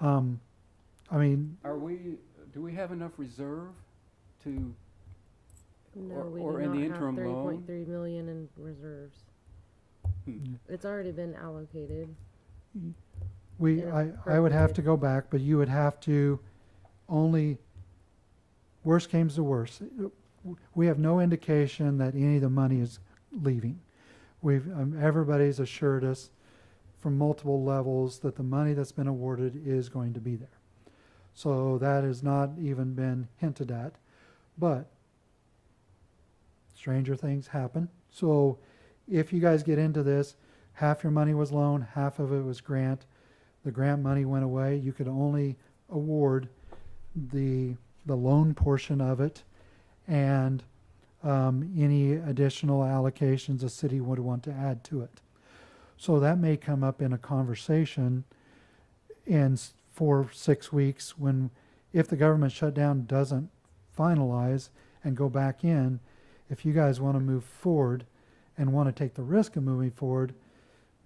I mean, Do we have enough reserve to, No, Or- we or do in the not interim have loan? 3.3 million in reserves. It's already been allocated. Yeah, I would have perfect. to go back, but you would have to only, worst comes to worst. We have no indication that any of the money is leaving. Everybody's assured us from multiple levels that the money that's been awarded is going to be there. So that has not even been hinted at, but stranger things happen. So if you guys get into this, half your money was loan, half of it was grant. The grant money went away. You could only award the loan portion of it, and any additional allocations the city would want to add to it. So that may come up in a conversation in 4-6 weeks when, if the government shutdown doesn't finalize and go back in, if you guys want to move forward and want to take the risk of moving forward,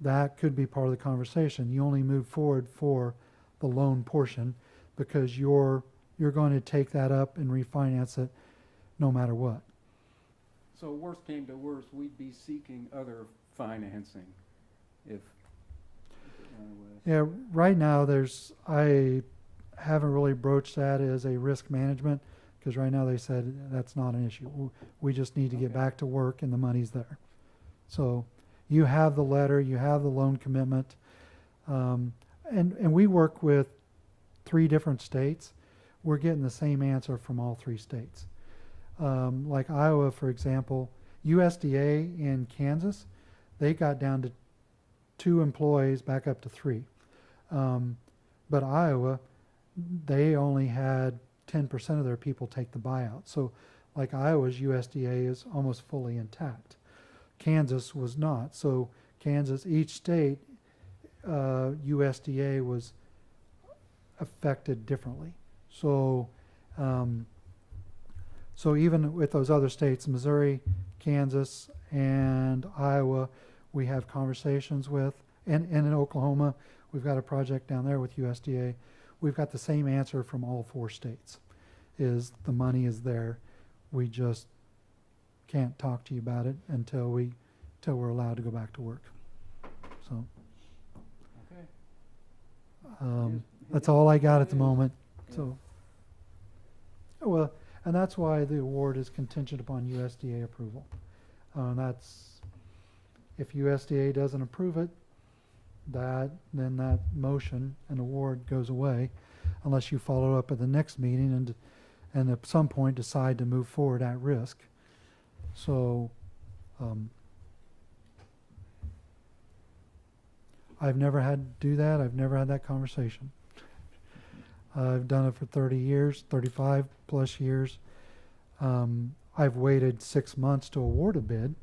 that could be part of the conversation. You only move forward for the loan portion because you're going to take that up and refinance it no matter what. so worst came to worst, we'd be seeking other financing if. Yeah, right now I haven't really broached that as a risk management because right now they said that's not an issue. We just need to get Okay. back to work and the money's there. So you have the letter, you have the loan commitment, and we work with 3 different states. We're getting the same answer from all 3 states. Like Iowa, for example, USDA in Kansas, they got down to 2 employees back up to 3. But Iowa, they only had 10% of their people take the buyout. So like Iowa's USDA is almost fully intact. Kansas was not. So Kansas, each state, USDA was affected differently. So so even with those other states, Missouri, Kansas, and Iowa, we have conversations with, and in Oklahoma, we've got a project down there with USDA. We've got the same answer from all 4 states, is the money is there. We just can't talk to you about it until we're allowed to go back to work. So Okay. that's all I got at the moment. So, well, and that's why the award is contingent upon USDA approval. That's, if USDA doesn't approve it, then that motion and award goes away, unless you follow up at the next meeting and at some point decide to move forward at risk. So, I've never had to do that. I've never had that conversation. I've done it for 30 years, 35 plus years. I've waited 6 months to award a bid.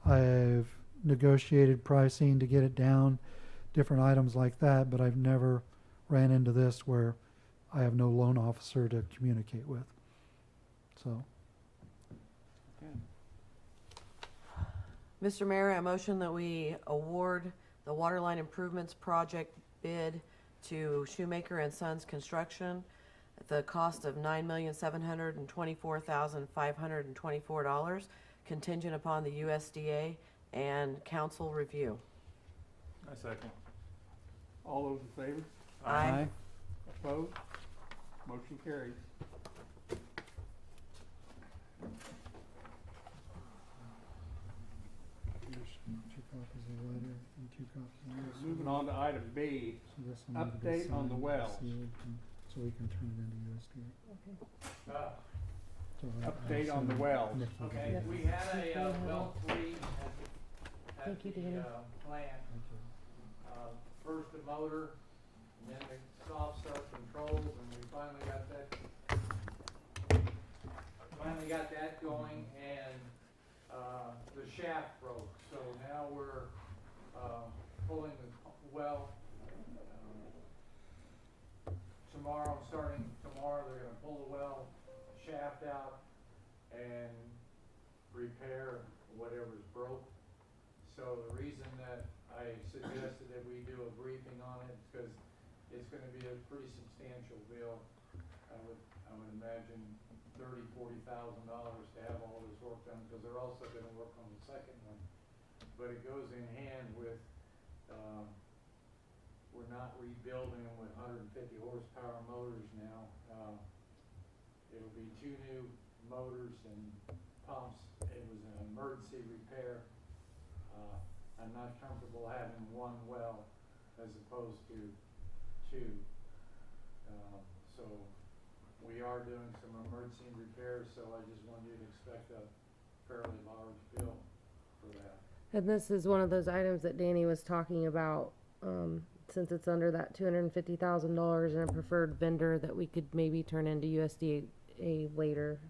I've negotiated pricing to get it down, different items like that, but I've never ran into this where I have no loan officer to communicate with. So, Mr. Mayor, I motion that we award the Waterline Improvements Project bid to Shoemaker and Sons Construction at the cost of $9,724,524, contingent upon the USDA and council review. I second. All those in favor? Aye. Opposed? Motion carries. here's 2 copies of the letter and 2 copies of this. Moving on to item B, So this one need to be update on the signed, wells. sealed, so we can turn it into USDA. So Update I'll on the send wells. Nick will Okay, get it. we had a, well 3 Thank you, at the, Danny. plant. Thank you. First the motor, and then the soft start controls, and we finally got that going, and, the shaft broke, so now we're, pulling the well, starting tomorrow, they're gonna pull the well shaft out and repair whatever's broke. So the reason that I suggested that we do a briefing on it is because it's gonna be a pretty substantial bill. I would imagine $30,000-$40,000 to have all this work done, because they're also gonna work on the second one. But it goes in hand with, we're not rebuilding them with 150 horsepower motors now. It'll be 2 new motors and pumps. It was an emergency repair. I'm not comfortable having one well as opposed to 2. So we are doing some emergency repairs, so I just wanted you to expect a fairly large bill for that. And this is one of those items that Danny was talking about, since it's under that $250,000 and a preferred vendor, that we could maybe turn into USDA later.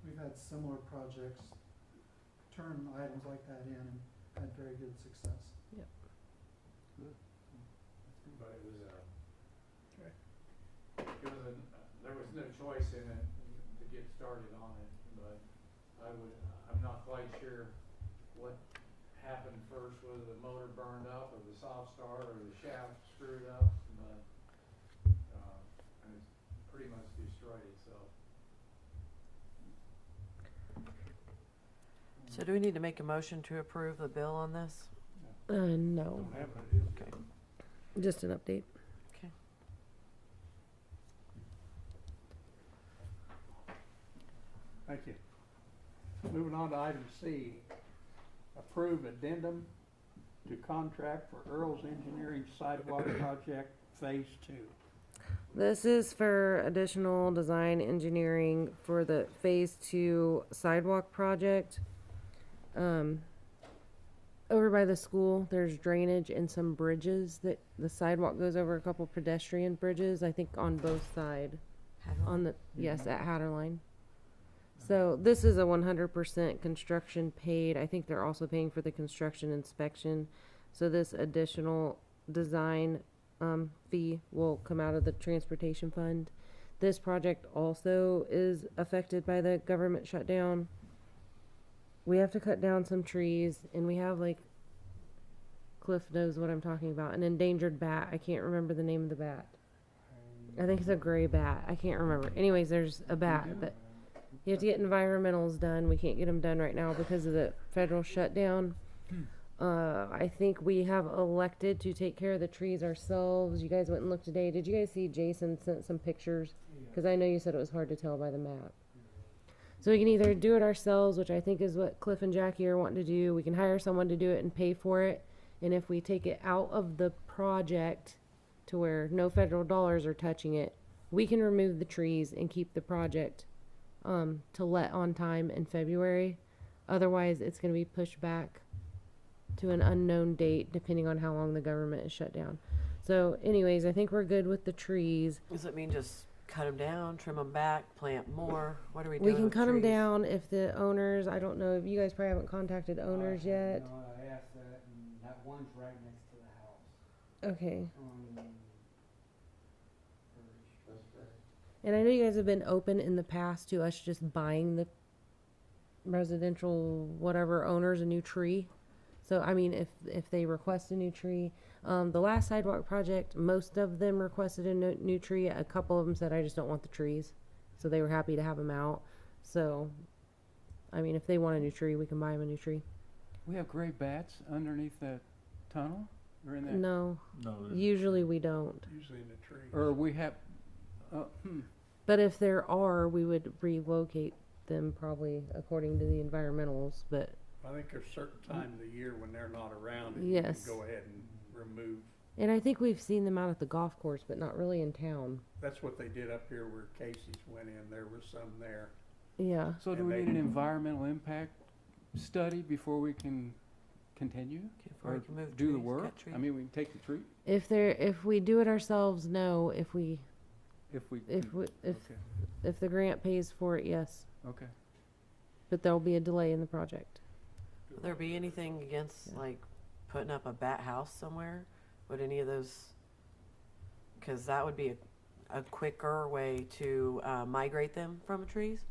We've had similar projects turn items like that in and had very good success. But there was no choice in it to get started on it, but I'm not quite sure what happened first, whether the motor burned up or the soft start or the shaft screwed up, but, and it's pretty much destroyed itself. So do we need to make a motion to approve the bill on this? No, Don't have what it is. Okay. just an update. Okay. Thank you. Moving on to item C, approve addendum to contract for Earl's Engineering Sidewalk Project Phase 2. This is for additional design engineering for the phase 2 sidewalk project. Over by the school, there's drainage and some bridges that the sidewalk goes over, a couple pedestrian bridges, I think on both sides. On the, yes, at Hatterline. So this is a 100% construction paid. I think they're also paying for the construction inspection. So this additional design fee will come out of the transportation fund. This project also is affected by the government shutdown. We have to cut down some trees, and we have, like, Cliff knows what I'm talking about, an endangered bat. I can't remember the name of the bat. I think it's a gray bat. I can't remember. Anyways, there's a bat that you have to get environmentals done. We can't get them done right now because of the federal shutdown. I think we have elected to take care of the trees ourselves. You guys went and looked today. Did you guys see Jason sent some pictures? Because I know you said it was hard to tell by the map. So we can either do it ourselves, which I think is what Cliff and Jackie are wanting to do. We can hire someone to do it and pay for it. And if we take it out of the project to where no federal dollars are touching it, we can remove the trees and keep the project to let on time in February. Otherwise, it's going to be pushed back to an unknown date, depending on how long the government is shut down. So anyways, I think we're good with the trees. Does it mean just cut them down, trim them back, plant more? What are we doing? We can with cut them trees? down if the owners, I don't know, if you guys probably haven't contacted owners yet. No, I asked that, and that one's right next to the house. Okay. On And I know you guys have been open in the past to us just buying the residential whatever owners a new tree. So I mean, if they request a new tree, the last sidewalk project, most of them requested a new tree. A couple of them said, I just don't want the trees, so they were happy to have them out. So, I mean, if they want a new tree, we can buy them a new tree. We have gray bats underneath that tunnel, or in that, No, No, usually we don't. Usually in the trees. or we have, But if there are, we would relocate them probably according to the environmentals. But I think there's certain times of the year when they're not around and Yes. you can go ahead and remove. and I think we've seen them out at the golf course, but not really in town. That's what they did up here where Casey's went in. There was some there. Yeah. so do And we they- need an environmental impact study before we can continue? Okay, before we Or can move do the trees, work? cut trees. I mean, we can take the tree, If we do it ourselves, no. If if the grant pays for it, yes. okay. But there'll be a delay in the project. Will there be anything against Yeah. like putting up a bat house somewhere? Would any of those cause that would be a quicker way to, migrate them from trees.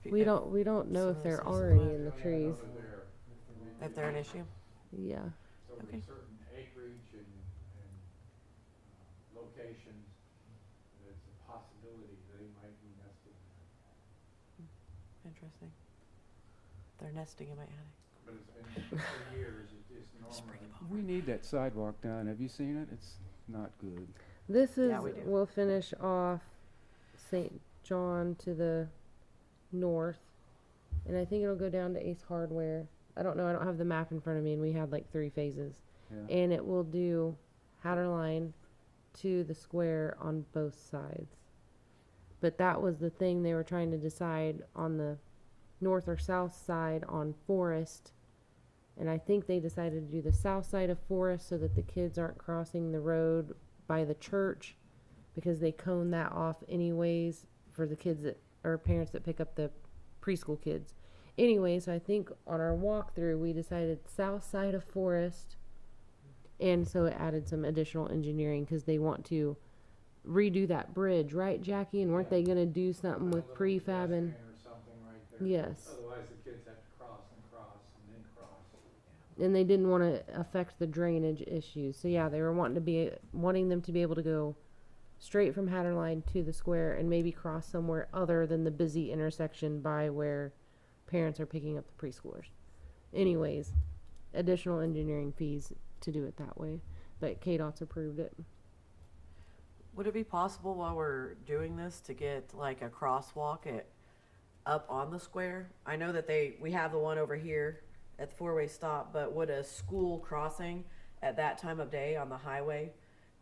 If We you- don't know some if of they're those already things in the We don't trees. know there. If they're an issue. Yeah. So with Okay. certain acreage and locations, there's a possibility they might be nesting there. Interesting. They're nesting in my attic. But it's been for years, it's normal. We need that sidewalk done. Have you seen it? It's not good. This is, Yeah, we do. we'll finish off St. John to the north. And I think it'll go down to Ace Hardware. I don't know, I don't have the map in front of me, and we had like 3 phases. Yeah. And it will do Hatterline to the square on both sides. But that was the thing they were trying to decide on the north or south side on Forest. And I think they decided to do the south side of Forest so that the kids aren't crossing the road by the church, because they cone that off anyways for the kids that, or parents that pick up the preschool kids. Anyway, so I think on our walkthrough we decided south side of Forest, and so it added some additional engineering because they want to redo that bridge, right, Jackie? And weren't they gonna do something with Put a little prefab and? pedestrian or something right there. Yes. Otherwise, the kids have to cross and cross and then cross. And they didn't want to affect the drainage issues. So yeah, they were wanting them to be able to go straight from Hatterline to the square and maybe cross somewhere other than the busy intersection by where parents are picking up the preschoolers. Anyways, additional engineering fees to do it that way, but KDOT's approved it. Would it be possible while we're doing this to get like a crosswalk up on the square? I know that we have the one over here at the 4-way stop, but would a school crossing at that time of day on the highway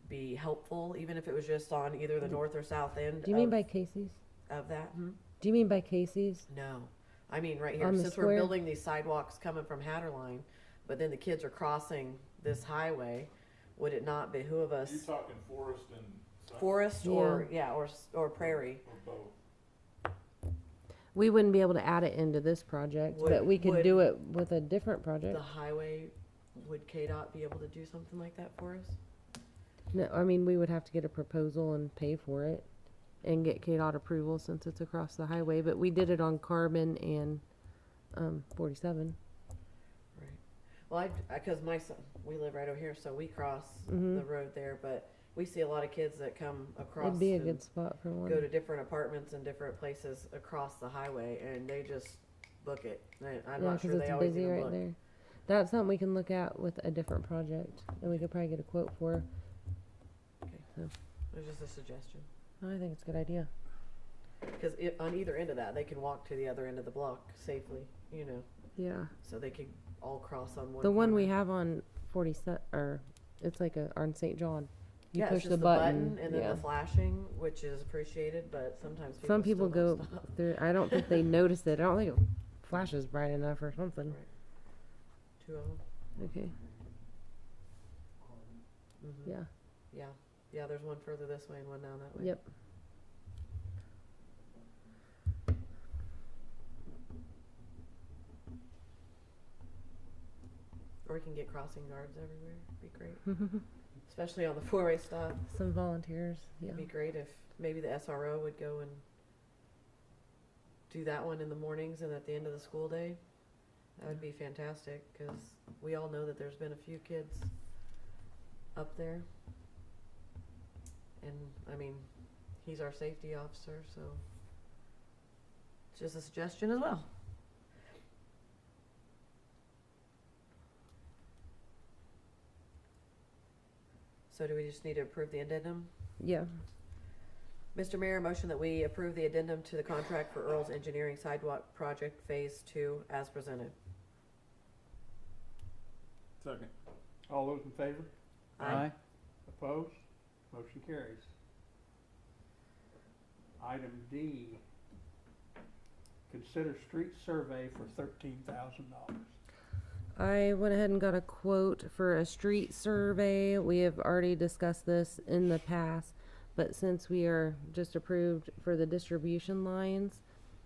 be helpful, even if it was just on either the north or south end? Do you mean by Casey's? of that? Do you mean by Casey's? No, I mean right here. On the Since square? we're building these sidewalks coming from Hatterline, but then the kids are crossing this highway, would it not behoove us? You talking Forest and Sun, Forest or Prairie? or both? We wouldn't be able to add it into this project, but we could do it with a different project. The highway, would KDOT be able to do something like that for us? No, I mean, we would have to get a proposal and pay for it and get KDOT approval since it's across the highway, but we did it on Carbon and 47. Right. Well, because my son, we live right over here, so we cross Mhm. the road there, but we see a lot of kids that come across. It'd be a and good spot for one. go to different apartments and different places across the highway, and they just book it. I'm Yeah, not sure because they it's always busy even right look. there. That's something we can look at with a different project, and we could probably get a quote for. It was just a suggestion. I think it's a good idea. Because on either end of that, they can walk to the other end of the block safely, Yeah. so they could all cross on one. The one we corner. have on 47, or it's like on St. John. You Yeah, push it's just the button, and then yeah. the flashing, which is appreciated, but sometimes people Some people still go don't stop. through. I don't think they notice it. I don't think it flashes bright enough or something. Right. 2 of them. Okay. Mm-hmm. Yeah. Yeah, there's one further this way and one down that way. Yep. Or we can get crossing guards everywhere. Be great. Especially on the 4-way stop. Some volunteers. Yeah. It'd be great if maybe the SRO would go and do that one in the mornings and at the end of the school day. That would be fantastic, because we all know that there's been a few kids up there. And, I mean, he's our safety officer, so it's just a suggestion as well. So do we just need to approve the addendum? Yeah. Mr. Mayor, motion that we approve the addendum to the contract for Earl's Engineering Sidewalk Project Phase 2 as presented. Second. All those in favor? Aye. Opposed? Motion carries. Item D, consider street survey for $13,000. I went ahead and got a quote for a street survey. We have already discussed this in the past, but since we are just approved for the distribution lines,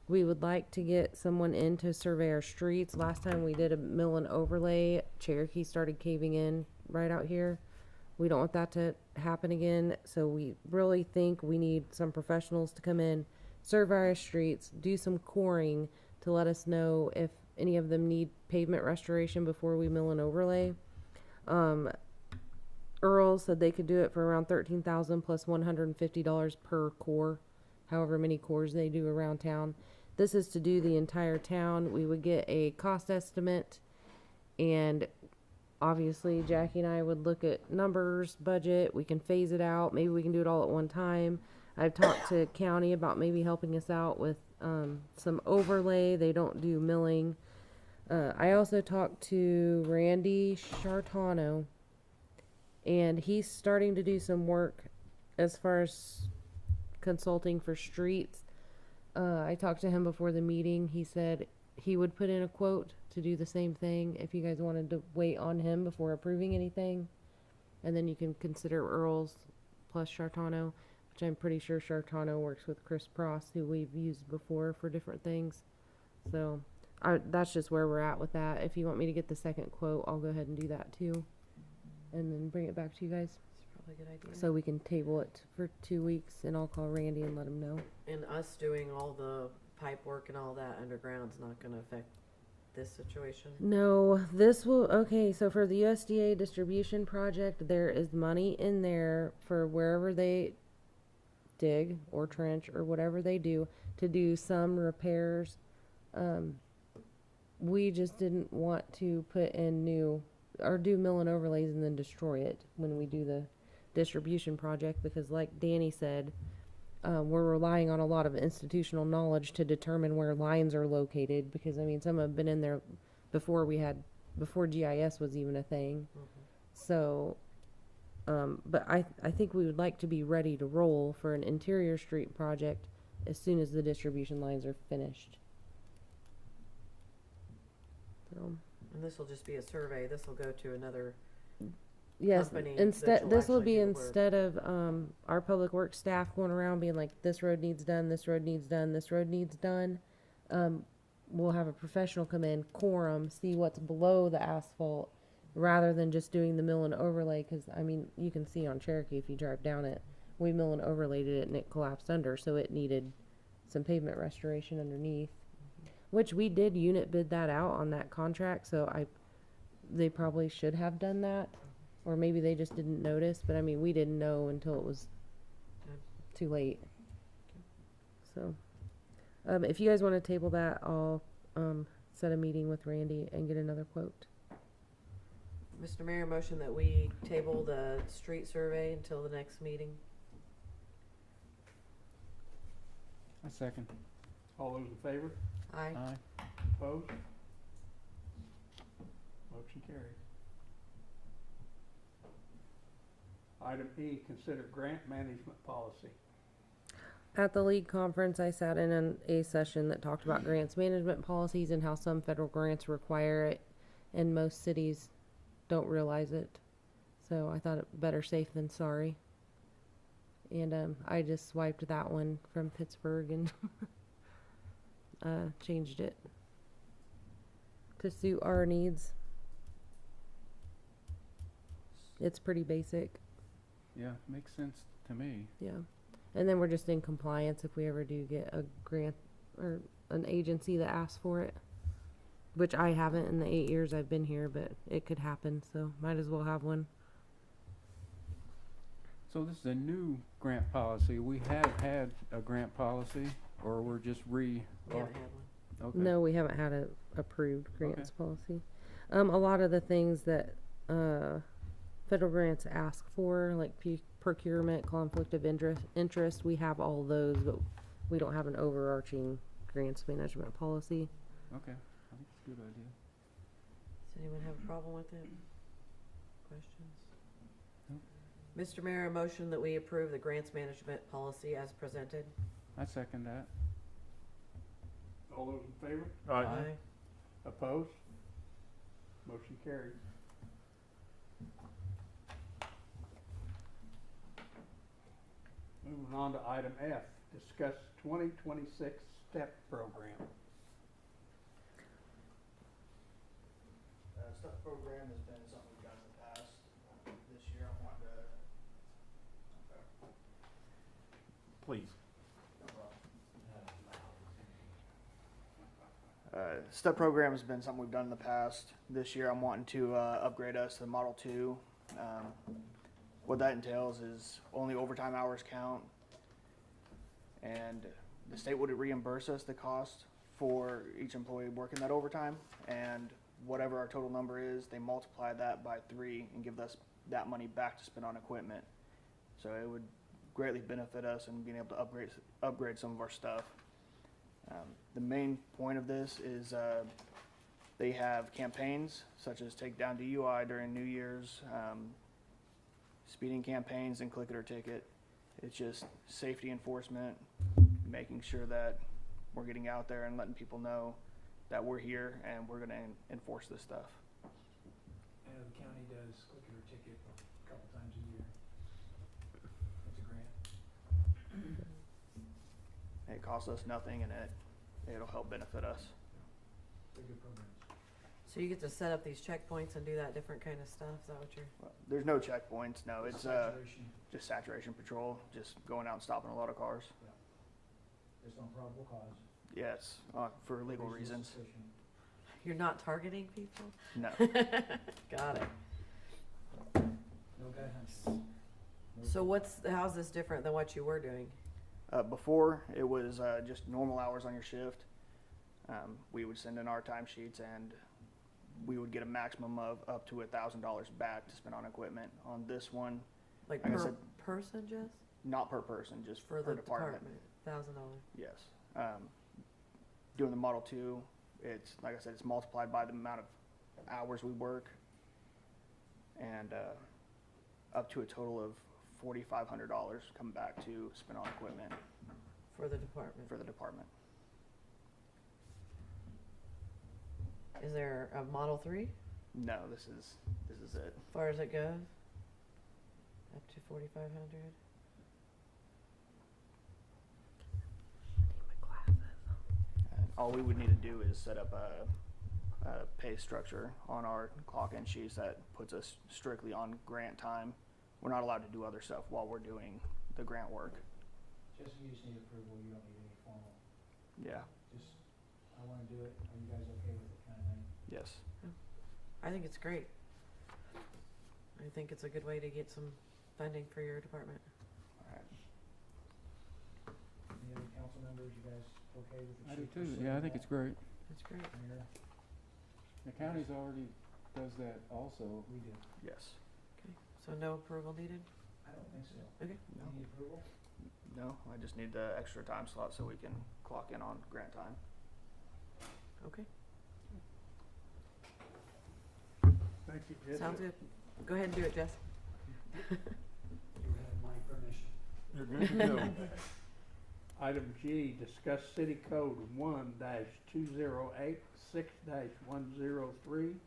we would like to get someone in to survey our streets. Last time we did a mill and overlay, Cherokee started caving in right out here. We don't want that to happen again, so we really think we need some professionals to come in, survey our streets, do some coring to let us know if any of them need pavement restoration before we mill and overlay. Earl said they could do it for around 13,000 plus $150 per core, however many cores they do around town. This is to do the entire town. We would get a cost estimate, and obviously Jackie and I would look at numbers, budget. We can phase it out. Maybe we can do it all at one time. I've talked to county about maybe helping us out with some overlay. They don't do milling. I also talked to Randy Chartano, and he's starting to do some work as far as consulting for streets. I talked to him before the meeting. He said he would put in a quote to do the same thing if you guys wanted to wait on him before approving anything. And then you can consider Earl's plus Chartano, which I'm pretty sure Chartano works with Chris Pross, who we've used before for different things. So that's just where we're at with that. If you want me to get the second quote, I'll go ahead and do that too. And then bring it back to you guys. It's probably a good idea. So we can table it for 2 weeks, and I'll call Randy and let him know. And us doing all the pipe work and all that underground's not gonna affect this situation? No, this will, okay, so for the USDA distribution project, there is money in there for wherever they dig or trench or whatever they do to do some repairs. We just didn't want to put in new, or do mill and overlays and then destroy it when we do the distribution project, because like Danny said, we're relying on a lot of institutional knowledge to determine where lines are located, because I mean, some have been in there before GIS was even a thing. So, but I think we would like to be ready to roll for an interior street project as soon as the distribution lines are finished. So, And this will just be a survey. This will go to another yes, company instead, that will this will actually be do the work. instead of, our public works staff going around being like, this road needs done, this road needs done, this road needs done. We'll have a professional come in, core 'em, see what's below the asphalt, rather than just doing the mill and overlay, cause I mean, you can see on Cherokee if you drive down it, we mill and overlaid it and it collapsed under, so it needed some pavement restoration underneath. Which we did unit bid that out on that contract, so they probably should have done that. Or maybe they just didn't notice, but I mean, we didn't know until it was too late. So, if you guys wanna table that, I'll, set a meeting with Randy and get another quote. Mr. Mayor, motion that we table the street survey until the next meeting. A second. All those in favor? Aye. Aye. Opposed? Motion carries. Item E, consider grant management policy. At the league conference, I sat in a session that talked about grants management policies and how some federal grants require it, and most cities don't realize it. So I thought it better safe than sorry. And I just swiped that one from Pittsburgh and changed it to suit our needs. It's pretty basic. Yeah, makes sense to me. Yeah. And then we're just in compliance if we ever do get a grant or an agency that asks for it, which I haven't in the 8 years I've been here, but it could happen, so might as well have one. So this is a new grant policy. We have had a grant policy, or we're just We haven't had one. okay. No, we haven't had a approved grants policy. A lot of the things that federal grants ask for, like procurement, conflict of interest, we have all those, but we don't have an overarching grants management policy. Okay, I think it's a good idea. Does anyone have a problem with it? Questions? Nope. Mr. Mayor, a motion that we approve the grants management policy as presented. I second that. All those in favor? Aye. Opposed? Motion carries. Moving on to item F, discuss 2026 STEP program. STEP program has been something we've done in the past. This year I wanted to STEP program has been something we've done in the past. This year, I'm wanting to upgrade us to Model 2. What that entails is only overtime hours count, and the state would reimburse us the cost for each employee working that overtime, and whatever our total number is, they multiply that by 3 and give us that money back to spend on equipment. So it would greatly benefit us in being able to upgrade some of our stuff. The main point of this is they have campaigns such as take down DUI during New Year's, speeding campaigns, and click it or ticket. It's just safety enforcement, making sure that we're getting out there and letting people know that we're here and we're going to enforce this stuff. And the county does click it or ticket a couple times a year. It's a grant. It costs us nothing, and it'll help benefit us. They're good programs. So you get to set up these checkpoints and do that different kind of stuff, is that what you're? Well, there's no checkpoints. No, it's Saturation, just saturation patrol, just going out and stopping a lot of cars. based on probable cause. Yes, for legal reasons. Suspicion. You're not targeting people? No. Got it. No guy hunts. No So how's this different than what you were doing? Before, it was just normal hours on your shift. We would send in our timesheets, and we would get a maximum of up to $1,000 back to spend on equipment. On this one, Like Like I per said- person, Jess? not per person, just For per the department. $1,000. Yes. Doing the Model 2, it's, like I said, it's multiplied by the amount of hours we work, and up to a total of $4,500 come back to spend on equipment For the department. for the department. Is there a Model 3 No, this is it. as far as it goes? Up to 4,500? And all we would need to do is set up a pay structure on our clock-in sheets that puts us strictly on grant time. We're not allowed to do other stuff while we're doing the grant work. Just, you just need approval, you don't need any formal, Yeah, just, I wanna do it, are you guys okay with it kind of thing? yes. I think it's great. I think it's a good way to get some funding for your department. All right. Any other council members, you guys okay with the I do chief too, pursuing yeah, I think that? it's great. That's great. Mayor, The county's already does that also. we do, Yes. Okay. So no approval needed? I don't think so. Okay. No. You need approval? No, I just need the extra time slot so we can clock in on grant time. Okay. Thank you, Jesse. Sounds good. Go ahead and do it, Jess. You have my permission. You're good to go. Item G, discuss city code 1-2086-103,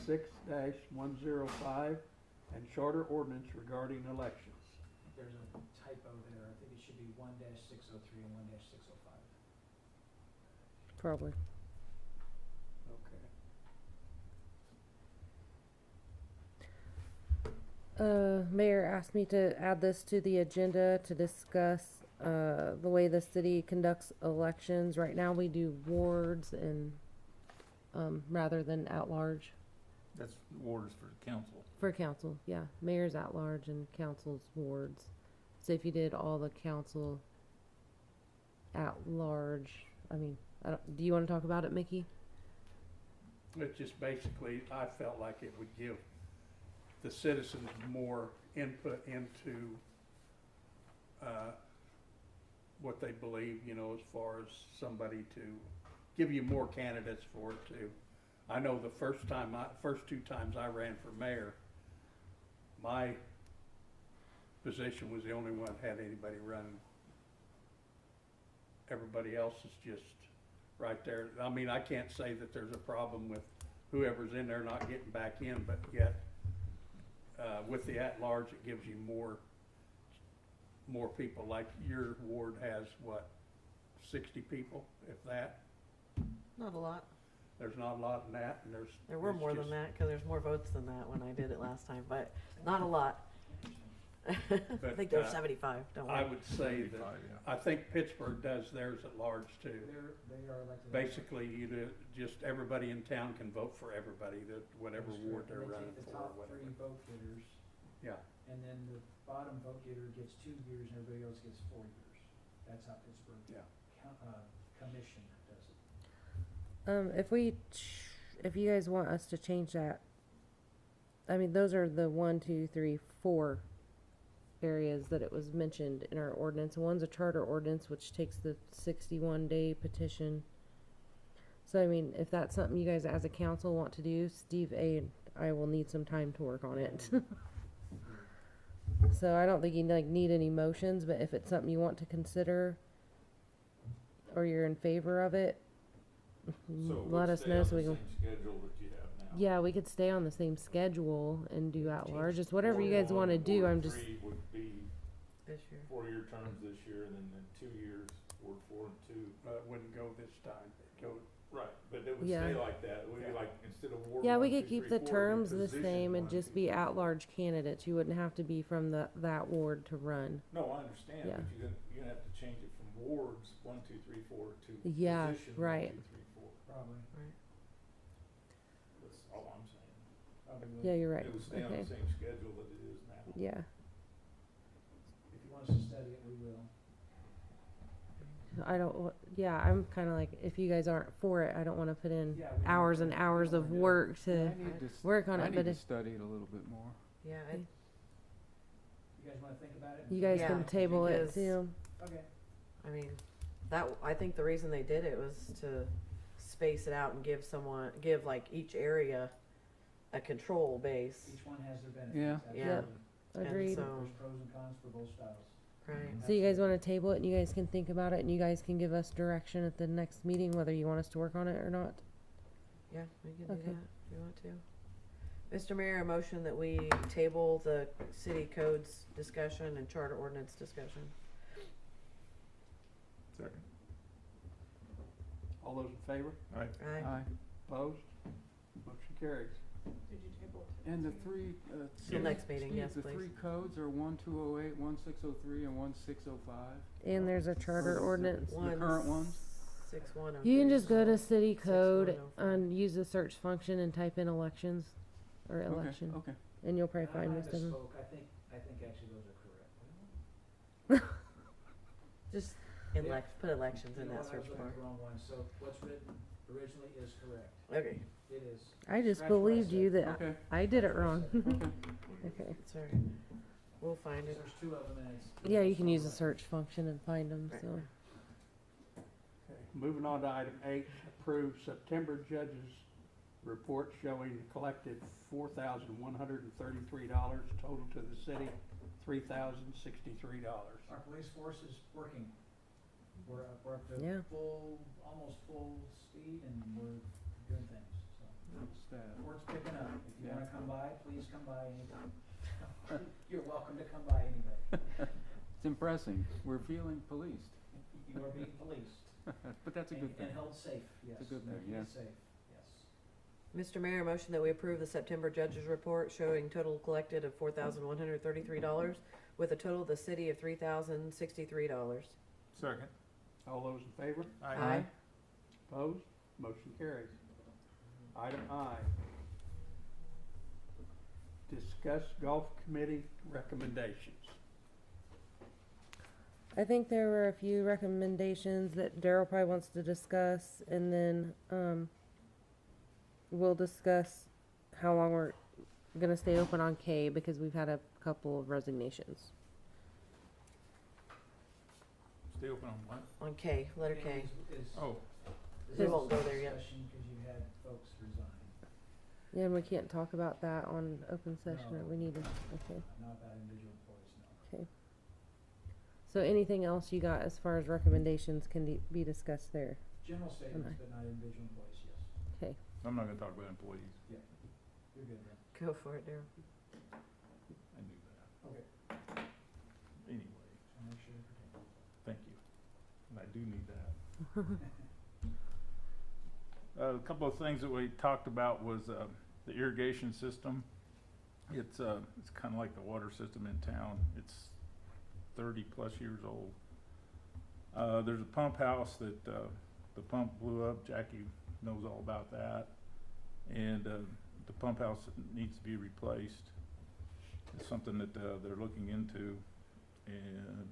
6-105, and charter ordinance regarding elections. There's a typo there, I think it should be 1-603 and 1-605. Probably. Okay. Mayor asked me to add this to the agenda to discuss, the way the city conducts elections. Right now, we do wards and, rather than at large. That's orders for council. For council, yeah. Mayor's at large and council's wards. So if you did all the council at large, I mean, do you wanna talk about it, Mickey? It's just basically, I felt like it would give the citizens more input into what they believe, you know, as far as somebody to give you more candidates for it too. I know the first 2 times I ran for mayor, my position was the only one that had anybody running. Everybody else is just right there. I mean, I can't say that there's a problem with whoever's in there not getting back in, but yet, with the at-large, it gives you more people. Like your ward has, what, 60 people, if that? Not a lot. There's not a lot in that, and There were it's more just- than that, cause there's more votes than that when I did it last time, but not a lot. I think they're 75, don't I we? would say that, I think Pittsburgh does theirs at large too. They are elected. Basically, you do, just everybody in town can vote for everybody, that whatever That's ward correct. they're And they running take the for, top or whatever. 3 vote getters, Yeah, and then the bottom vote getter gets 2 years, and everybody else gets 4 years. That's how Pittsburgh yeah. Commission does it. If you guys want us to change that, I mean, those are the 1, 2, 3, 4 areas that it was mentioned in our ordinance. One's a charter ordinance, which takes the 61-day petition. So, I mean, if that's something you guys as a council want to do, Steve A. and I will need some time to work on it. So I don't think you need any motions, but if it's something you want to consider or you're in favor of it, So let let's us stay know on so we the can. same schedule that you have now. Yeah, we could stay on the same schedule and do at large. Just whatever you Ward guys one want to and do. Ward I'm just. 3 would be This year. 4-year terms this year, and then 2 years, Ward 4 and 2. But it wouldn't go this time, it'd go, Right, but it would Yeah. stay like that. It would be like, instead of Ward Yeah, 1, we 2, could keep 3, the 4, it'd be terms the position same and 1, just 2, be 3. at-large candidates. You wouldn't have to be from that ward to run. No, I understand, Yeah. but you're gonna have to change it from wards 1, 2, 3, 4 to Yeah, position 1, right. 2, 3, 4. Probably. That's all I'm saying. Probably would. Yeah, you're right. It would stay on Okay. the same schedule that it is now. Yeah. If you want us to study it, we will. I don't. Yeah, I'm kind of like, if you guys aren't for it, I don't want to put in Yeah, we don't hours wanna- and we hours don't of wanna do it. work to I need to, work on I it. need But to if study it a little bit more. Yeah, You guys wanna think about it? you guys Yeah, can table it because- too. Okay. I mean, I think the reason they did it was to space it out and give like each area a control base. Each one has their benefits. Yeah. Yeah. absolutely. And Agreed. so, There's pros and cons for both styles. right. So you guys want to table it and you guys can think about it and you guys can give us direction at the next meeting whether you want us to work on it or not. Yeah, we can do Okay. that if you want to. Mr. Mayor, a motion that we table the city codes discussion and charter ordinance discussion. Second. all those in favor? Right. Aye. Aye. Opposed? Motion carries. Did you table it to And the next 3, Till next meeting, Steve, yes, the please. 3 codes are 1208, 1603, and 1605. And there's a charter ordinance. The current ones? 6103. You can just go to city code 6105. and use the search function and type in elections or election, Okay, okay. and you'll probably I find might most of them. misspoke. I think actually those are correct. Just put elections in You know that what, I was search looking bar. at the wrong one, so what's written originally is correct. Okay, It is. I just Scratch what I believed said. you that Okay, I did it wrong. okay. Okay. sorry. We'll find it. There's 2 of them and it's. Yeah, you can use the search function and find them. Right. So Okay, moving on to item 8, approve September judges report showing collected $4,133, total to the city $3,063. Our police force is working. We're up to Yeah. almost full speed, and we're doing things, so. Staff. Work's picking up. If you Yeah. wanna come by, please come by anytime. You're welcome to come by anybody. It's impressing. We're feeling policed. You are being policed. But that's a good And thing. held safe, yes. a good thing, Making yeah. it safe, yes. Mr. Mayor, a motion that we approve the September judges report showing total collected of $4,133 with a total of the city of $3,063. Second. All those in favor? Aye. Opposed? Motion carries. Item I, discuss golf committee recommendations. I think there were a few recommendations that Daryl probably wants to discuss, and then we'll discuss how long we're gonna stay open on K because we've had a couple of resignations. Stay open on what? On K, letter K. Oh. We won't go there yet. Discussion, cause you had folks resign, Yeah, and we can't talk about that on open session. No. Or we need to. Okay. not about individual employees, no. Okay. So anything else you got as far as recommendations can be discussed there? General statements, but not individual employees, yes. Okay. I'm not gonna talk about employees. You're good then. Go for it, Daryl. I knew that. Okay. Anyway, So make sure you protect. thank you. And I do need that. A couple of things that we talked about was the irrigation system. It's kinda like the water system in town. It's 30-plus years old. There's a pump house that, the pump blew up. Jackie knows all about that. And, the pump house needs to be replaced. It's something that, they're looking into. And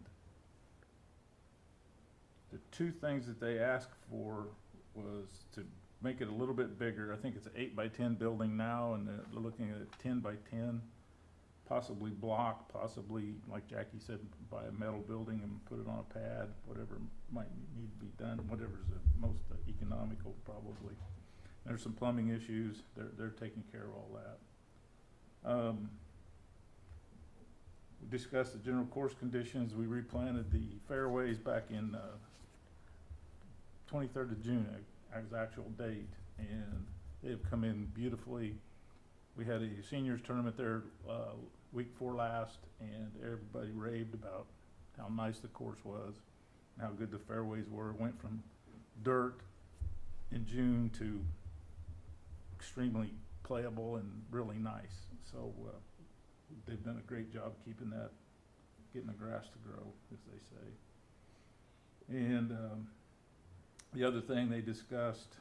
the two things that they asked for was to make it a little bit bigger. I think it's an 8x10 building now, and they're looking at a 10x10, possibly block, possibly, like Jackie said, buy a metal building and put it on a pad, whatever might need to be done, whatever's the most economical, probably. There's some plumbing issues. They're taking care of all that. We discussed the general course conditions. We replanted the fairways back in 23rd of June, as actual date, and they have come in beautifully. We had a seniors tournament there week before last, and everybody raved about how nice the course was, and how good the fairways were. It went from dirt in June to extremely playable and really nice. So they've done a great job keeping that, getting the grass to grow, as they say. And the other thing they discussed,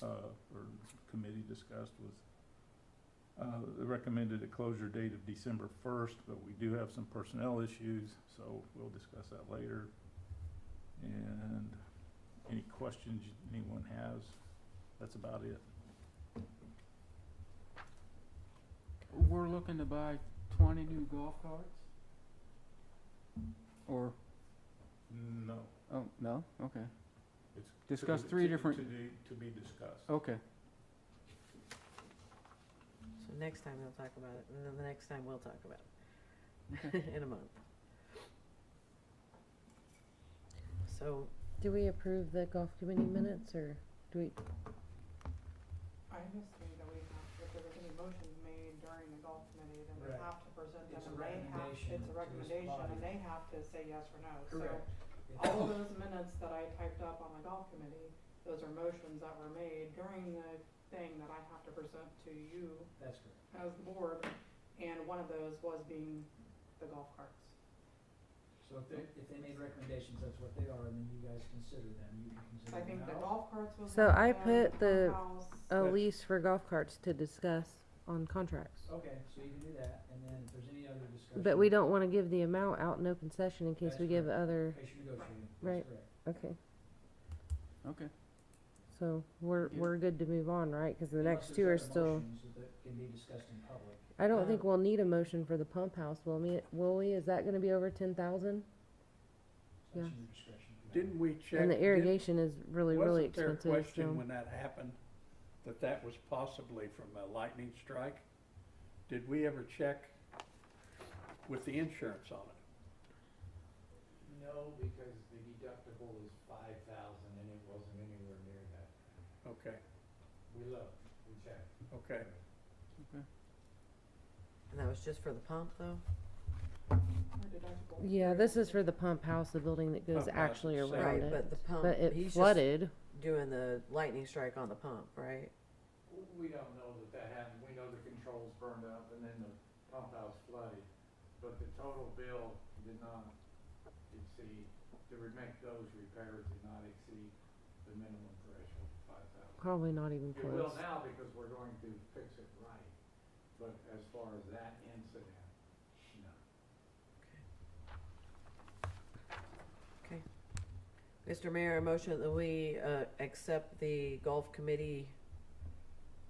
or the committee discussed, was they recommended a closure date of December 1st, but we do have some personnel issues, so we'll discuss that later. And any questions anyone has, that's about it. We're looking to buy 20 new golf carts? Or, No. oh, no? Okay. It's Discuss to- three to- different- To be discussed. Okay. So next time they'll talk about it, and then the next time we'll talk about Okay. it in a month. So, Do we approve the golf committee minutes, or do we? I just think that we have, if there was any motions made during the golf committee, then we Right. have to present them, It's a and they have, recommendation it's a to this recommendation, body. and they have to say yes or no. Correct. So, all of those minutes that I typed up on the golf committee, those are motions that were made during the thing that I have to present to you That's correct. as the board, and one of those was being the golf carts. So if they made recommendations, that's what they are, and then you guys consider them, you can consider I them think the now. golf carts was So one I of them, put the- pump house. A lease for golf carts to discuss on contracts. Okay, so you can do that, and then if there's any other discussion. But we don't wanna give the amount out in open session in case That's we give correct. other, In case you're negotiating, Right. that's correct. okay, Okay. so Yeah. we're good to move on, right? Cause the Unless next there's two are other still, motions that can be discussed in public. I don't think we'll need a motion for the pump house, will we? Is that gonna be over 10,000? That's Yeah. your discretion. Didn't we check? And the irrigation is really Wasn't there a expensive, question so. when that happened, that was possibly from a lightning strike? Did we ever check with the insurance on it? No, because the deductible is 5,000 and it wasn't anywhere near that. Okay, We looked, we checked. okay. and that was just for the pump, though? Our deductible was Yeah, very this is low. for the pump house, the building that goes Pump house actually itself. around Right, it. but the pump, But it he's just flooded. doing the lightning strike on the pump, right? We don't know that happened. We know the controls burned up and then the pump house flooded. But the total bill did not exceed, to make those repairs did not exceed the minimum threshold of 5,000. Probably not even It will close. now because we're going to fix it right. But as far as that incident, no. Okay. Mr. Mayor, a motion that we, accept the golf committee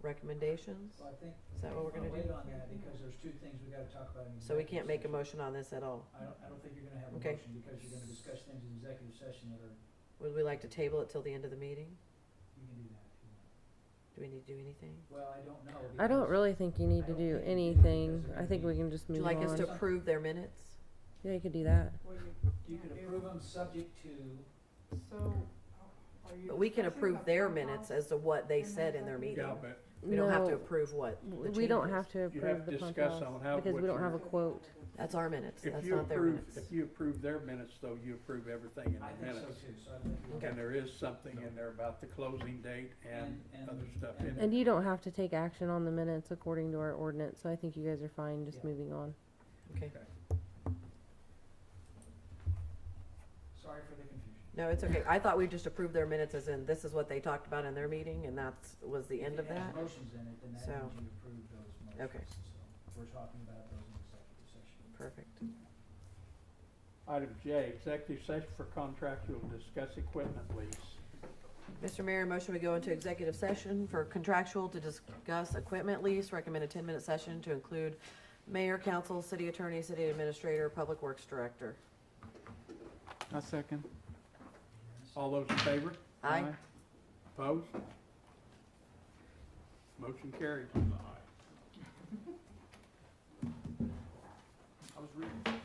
recommendations? Well, I think. Is that what we're gonna I'll wait do? on that, because there's two things we gotta talk about in So we executive can't make a session. motion on this at all? I don't think you're gonna have a Okay. motion, because you're gonna discuss things in executive session that are, Would we like to table it till the end of the meeting? you can do that if you want. Do we need to do anything? Well, I don't know. I don't because- really think you need I to don't do think you do, anything. because they're I think gonna we be- can just Would you move like us to on. approve their minutes? Yeah, you could do that. Well, You can do- approve them subject to, So, are you But we can discussing approve the their pump minutes house as to what they in the said in their executive meeting. Yeah, but We don't have to No, approve what the we don't changes. have to You approve have the to pump discuss house on how, because what we don't have a you're- quote. That's our minutes, If that's you not their approve, minutes. if you approve their minutes, though, you approve everything in I the think so minutes. too, so I think. Okay. And there is something in there about the closing date and And- other stuff in and- it. And you don't have to take action on the minutes according to our ordinance, so I think you guys are fine just Yeah. moving on. Okay. Sorry for the confusion. No, it's okay. I thought we just approved their minutes as in, this is what they talked about in their meeting, and that's, was the end of If it has that? motions in it, then that So- means you approve those motions. Okay. So we're talking about those in executive session. Perfect. Item J, executive session for contractual to discuss equipment lease. Mr. Mayor, motion we go into executive session for contractual to discuss equipment lease, recommended 10-minute session to include mayor, council, city attorney, city administrator, public works director. I second. All those in favor? Aye. Opposed? Motion carried. I was reading.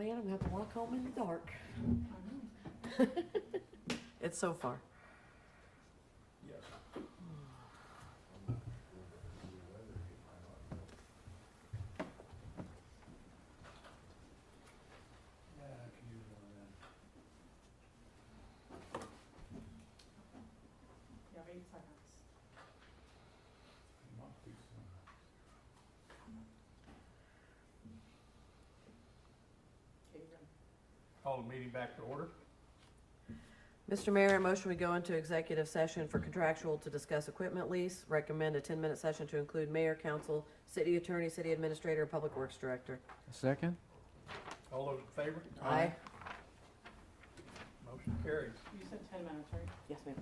man, I'm gonna have to walk home in the dark. It's so far. Yes. Yeah, I can use one of them. You have 8 seconds. Not too soon. Okay, you're good. Call the meeting back to order. Mr. Mayor, a motion we go into executive session for contractual to discuss equipment lease. Recommend a 10-minute session to include mayor, council, city attorney, city administrator, and public works director. Second? All those in favor? Aye. Motion carries. You said 10 minutes, right? Yes, ma'am.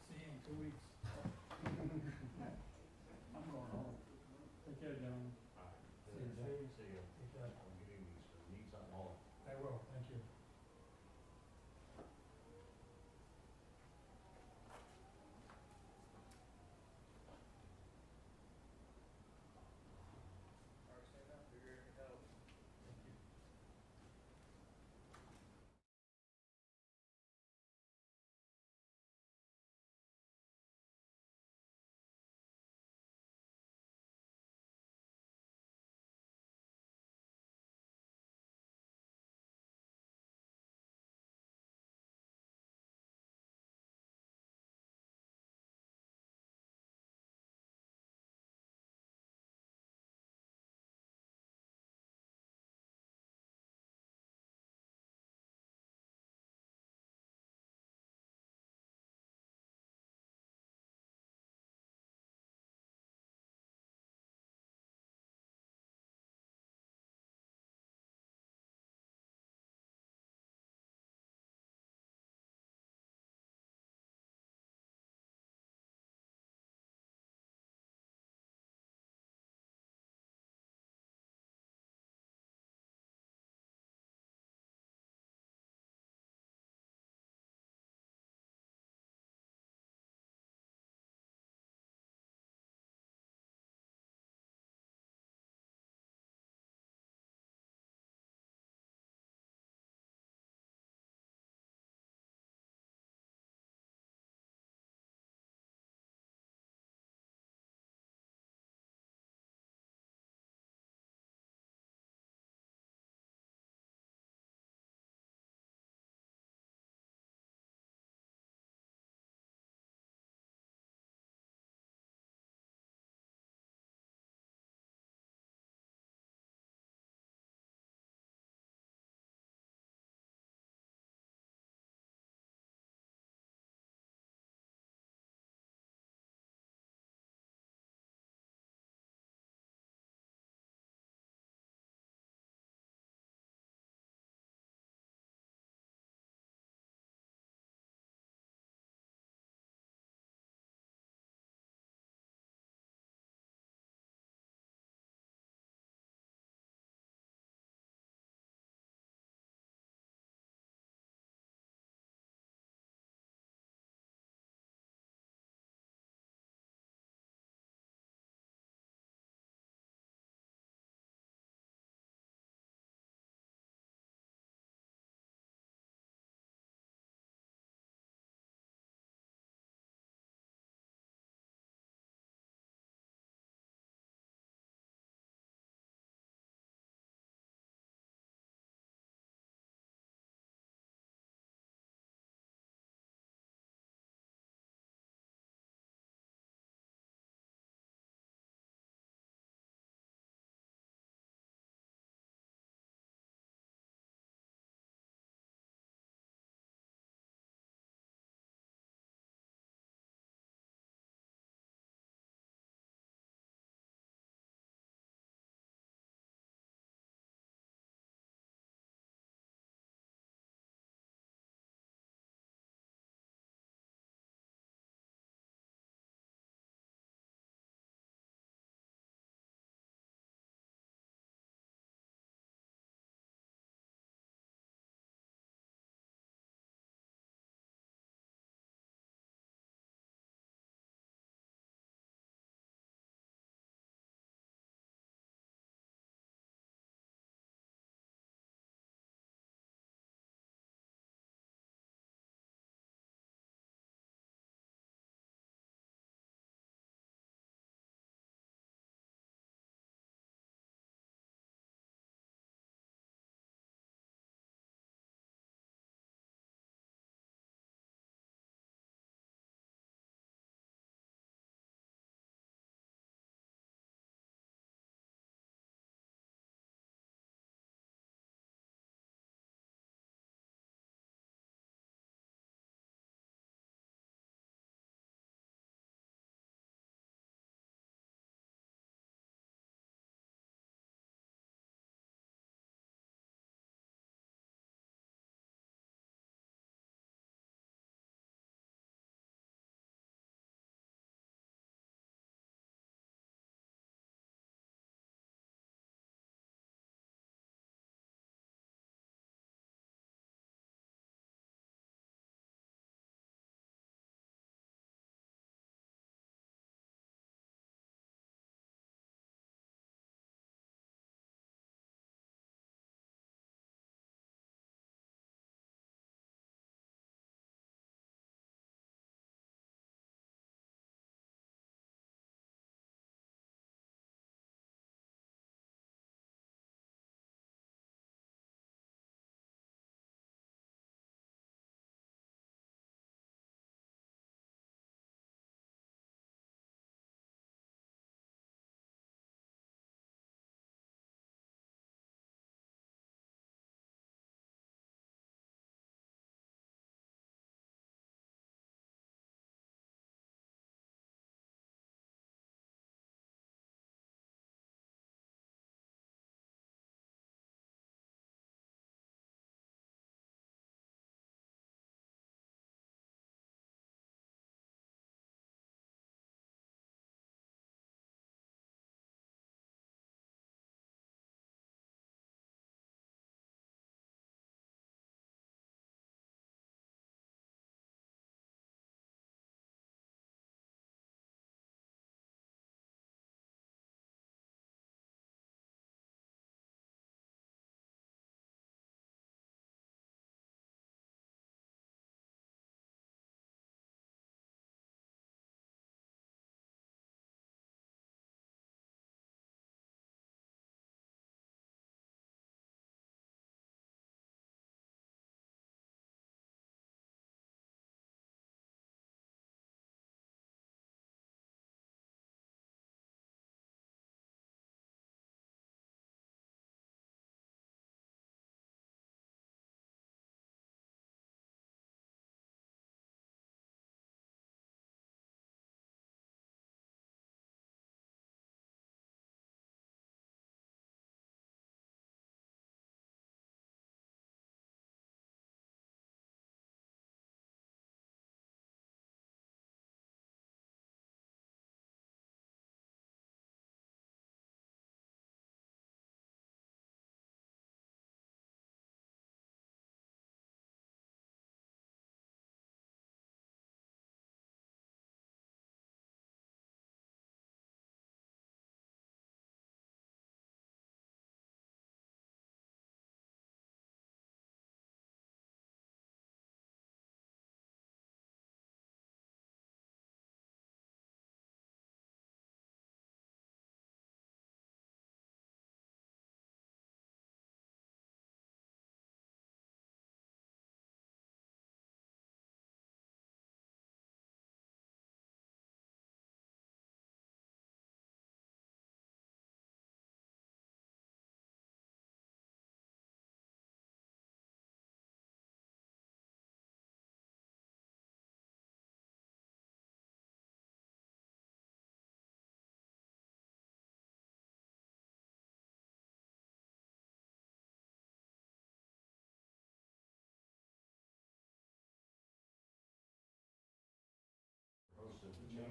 See you in 2 weeks. I'm going home. Take care, gentlemen. See you. I will, thank you.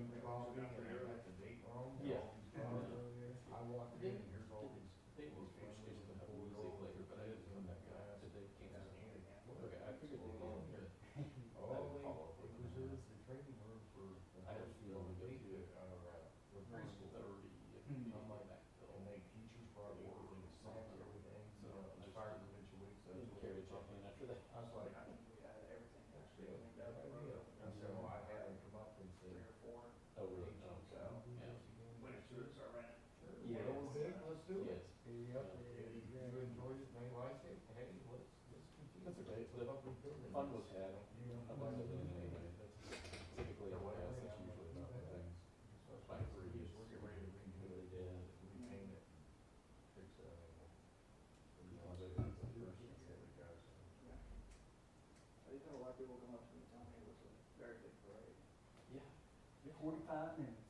came across me and I got the date wrong. Yeah. I walked in and here's all these. They will finish this the whole later, but I didn't come back out today, Kansas. Okay, I figured they did, but. Oh, it was the training room for. I had a feeling to go to, the preschool. 30, I'm like, and they teachers brought everything, snacks, everything, you know, the fire prevention week, so. Carry check in after that. I was like, I think we had everything. That's a good idea. And so I had them come up and say. 3 or 4. Oh, really? No, so. Yeah. When it's yours, I ran it. Yeah, let's do it. Yep, if you enjoyed it, and they liked it, hey, let's continue. That's okay. The fun was had. I like it anyway. That's typically the way that's usually about the things. Like previous. We're getting ready to redo it. Yeah. Repaint it. Fix it. I've had a lot of people come up to me and tell me it was a very big parade. Yeah. 45 minutes.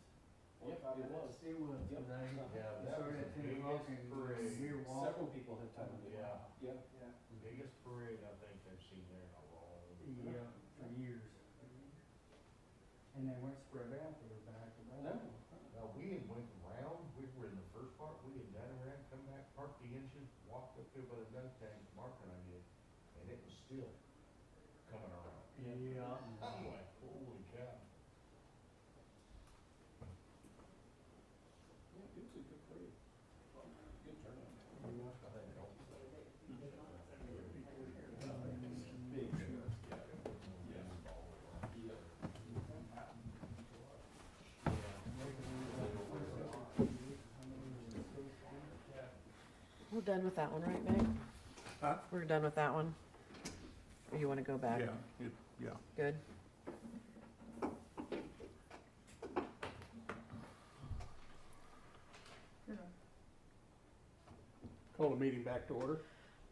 Yeah, it was. It was, Yep. but I Yeah, that started was at the 10 o'clock biggest and parade. we were walking. Several people have told me. Yeah. Yeah. Yeah. Biggest parade I think I've seen there in a long. Yeah, for years. And they weren't spread out, they were back to back. No. Now, we had went around, we were in the first part, we had done around, come back, parked the engine, walked up there by the dunk tank, Mark and I did, and it was still coming around. Yeah. I'm like, holy cow. Yeah, it was a good parade. Good turnout. I think it helps. Big show. Yeah. Yeah. We're done with that one, right, Meg? Huh? We're done with that one? Or you wanna go back? Yeah. Good. Call the meeting back to order.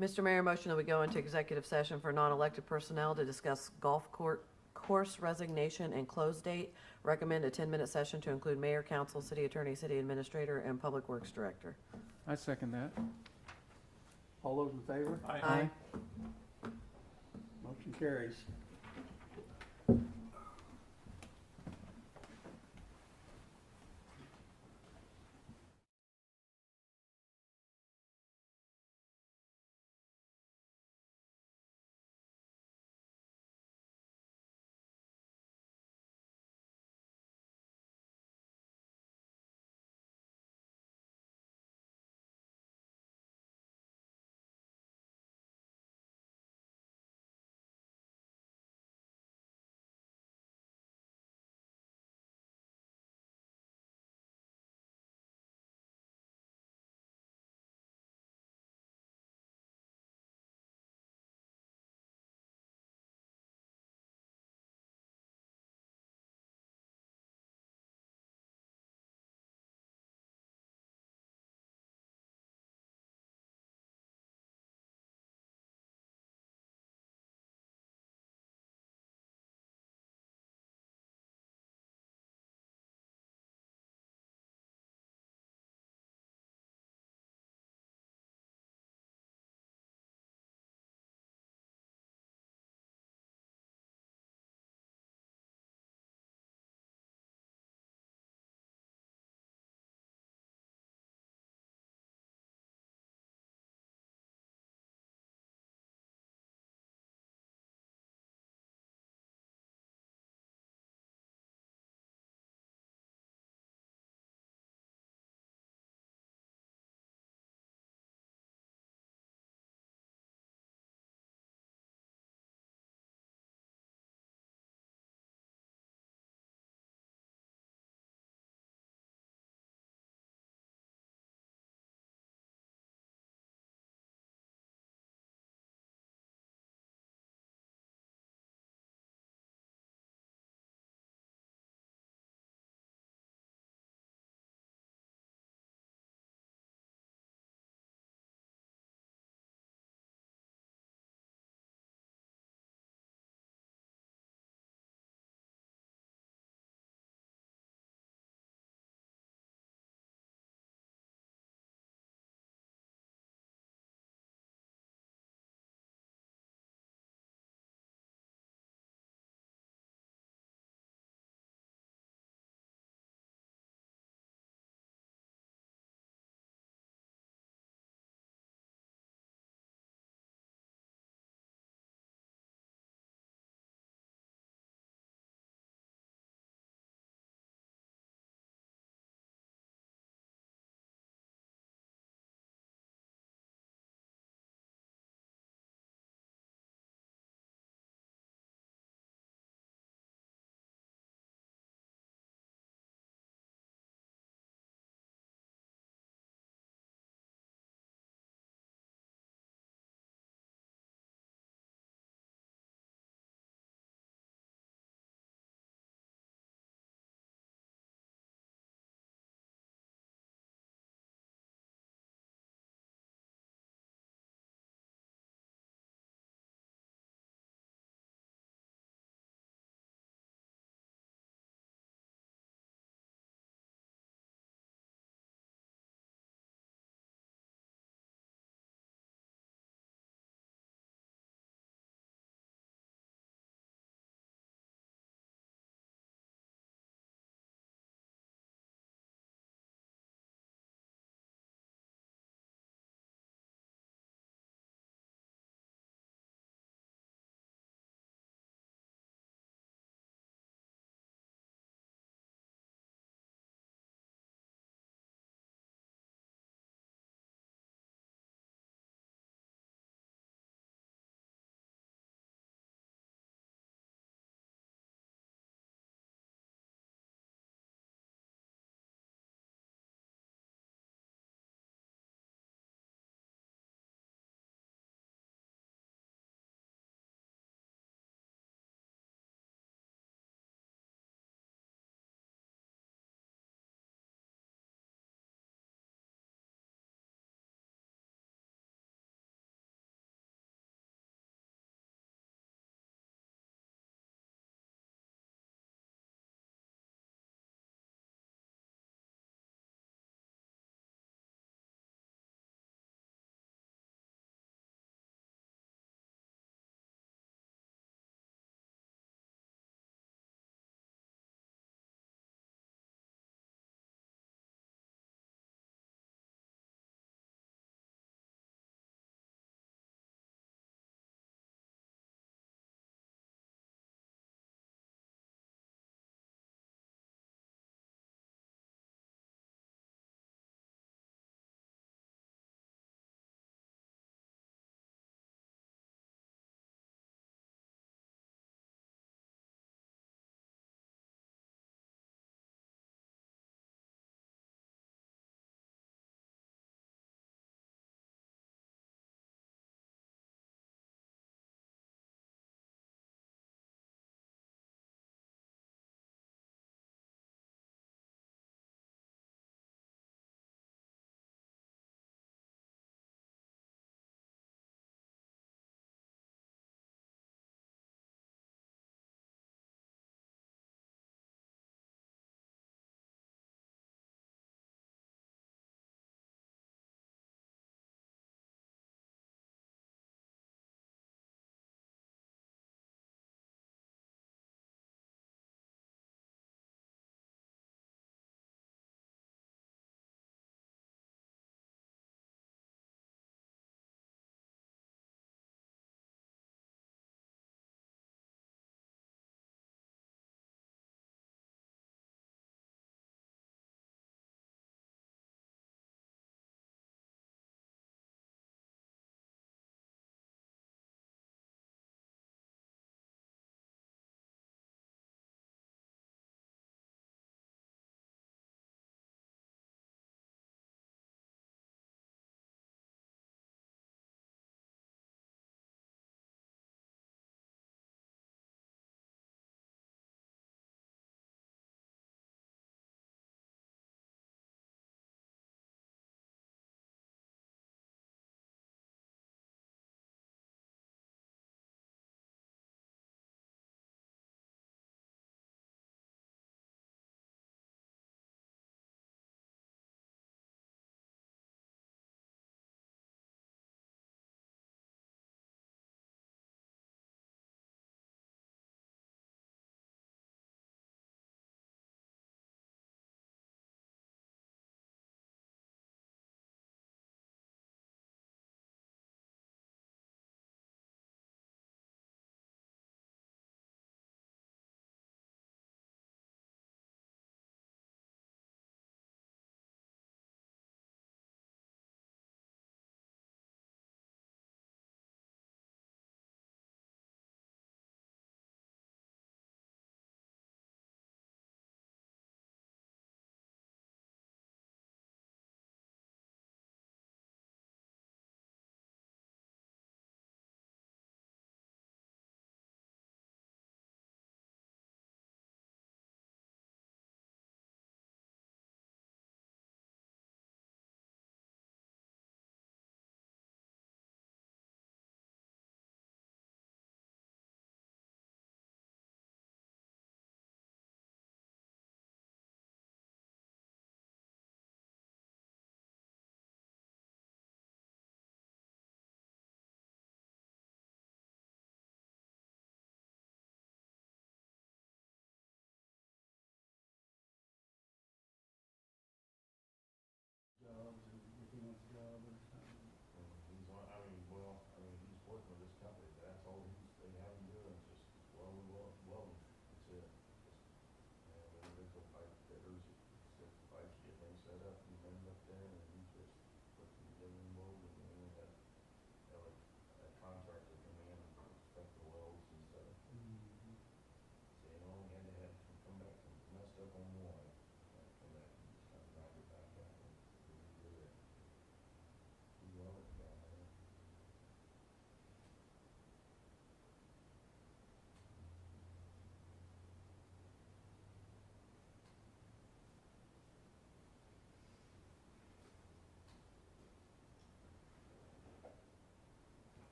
Mr. Mayor, motion that we go into executive session for non-elected personnel to discuss course resignation and close date. Recommend a 10-minute session to include mayor, council, city attorney, city administrator, and public works director. I second that. All those in favor? Aye. Motion carries.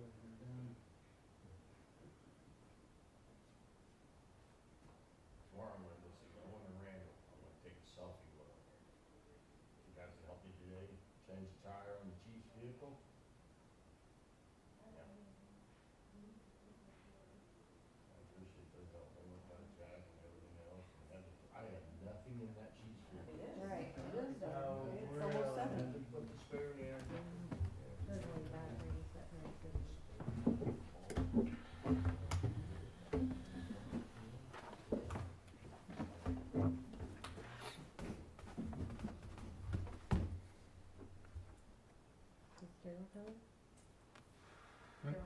whether you're done. Tomorrow I'm gonna go see, I want to Randall, I'm gonna take a selfie with him. You guys can help me today, change the tire on the chief's vehicle? Yeah. I appreciate their help, I went by Jack and everything else, and I had nothing in that chief's vehicle. Right, it is No, done. It's we're, almost seven. had to put the spare in.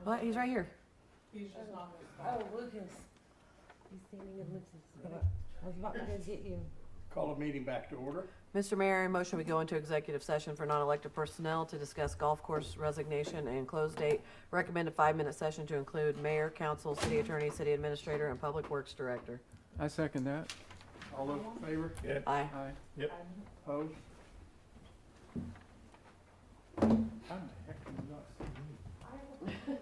What? He's right here. He's just not Oh, gonna stop. Lucas. He's standing in Lucas's spot. I was about to go get you. Call the meeting back to order. Mr. Mayor, I motion we go into executive session for non-elected personnel to discuss golf course resignation and close date. Recommended 5-minute session to include mayor, council, city attorney, city administrator, and public works director. I second that. All those in favor? Yeah. Aye. Aye. Opposed? How in the heck can you not see me?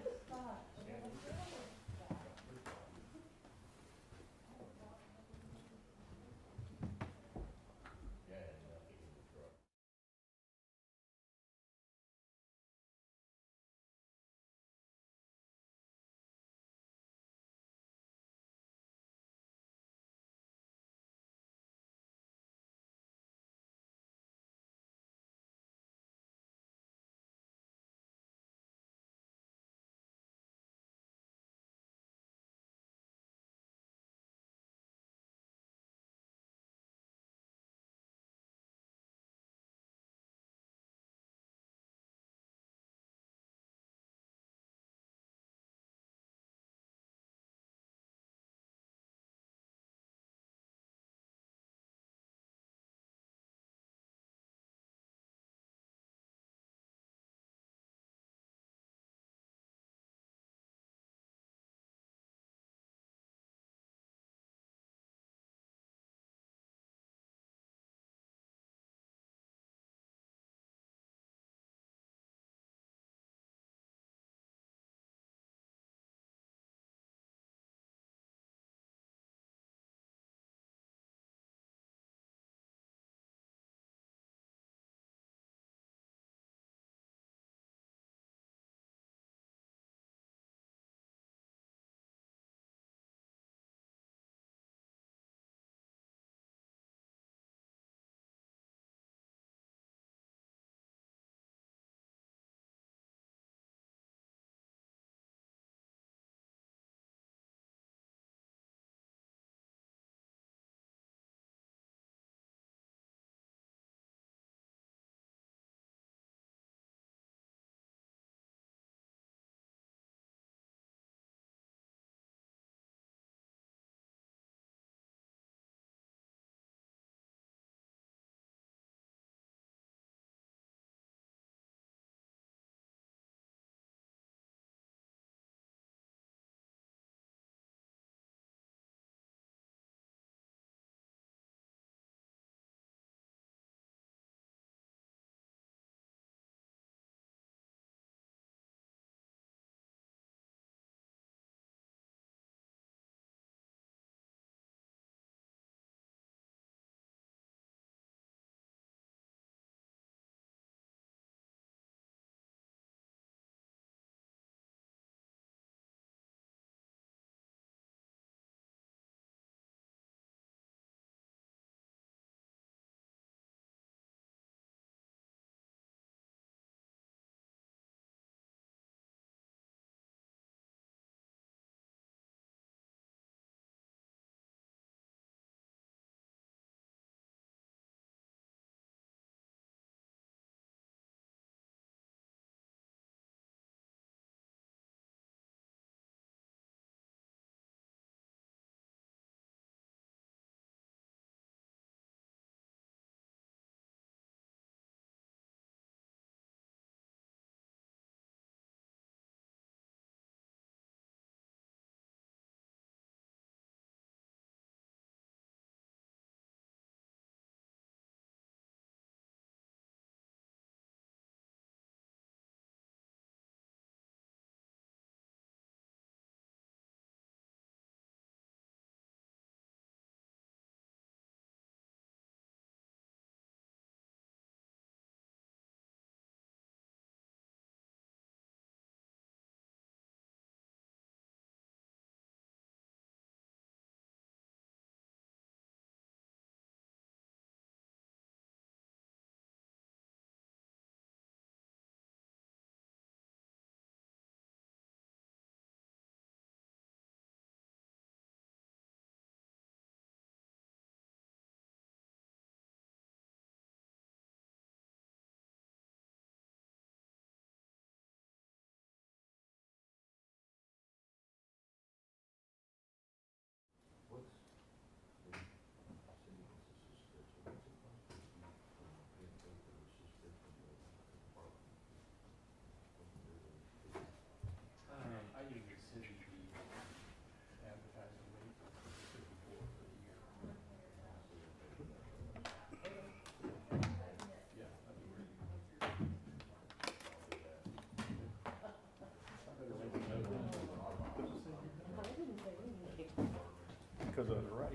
because of the right.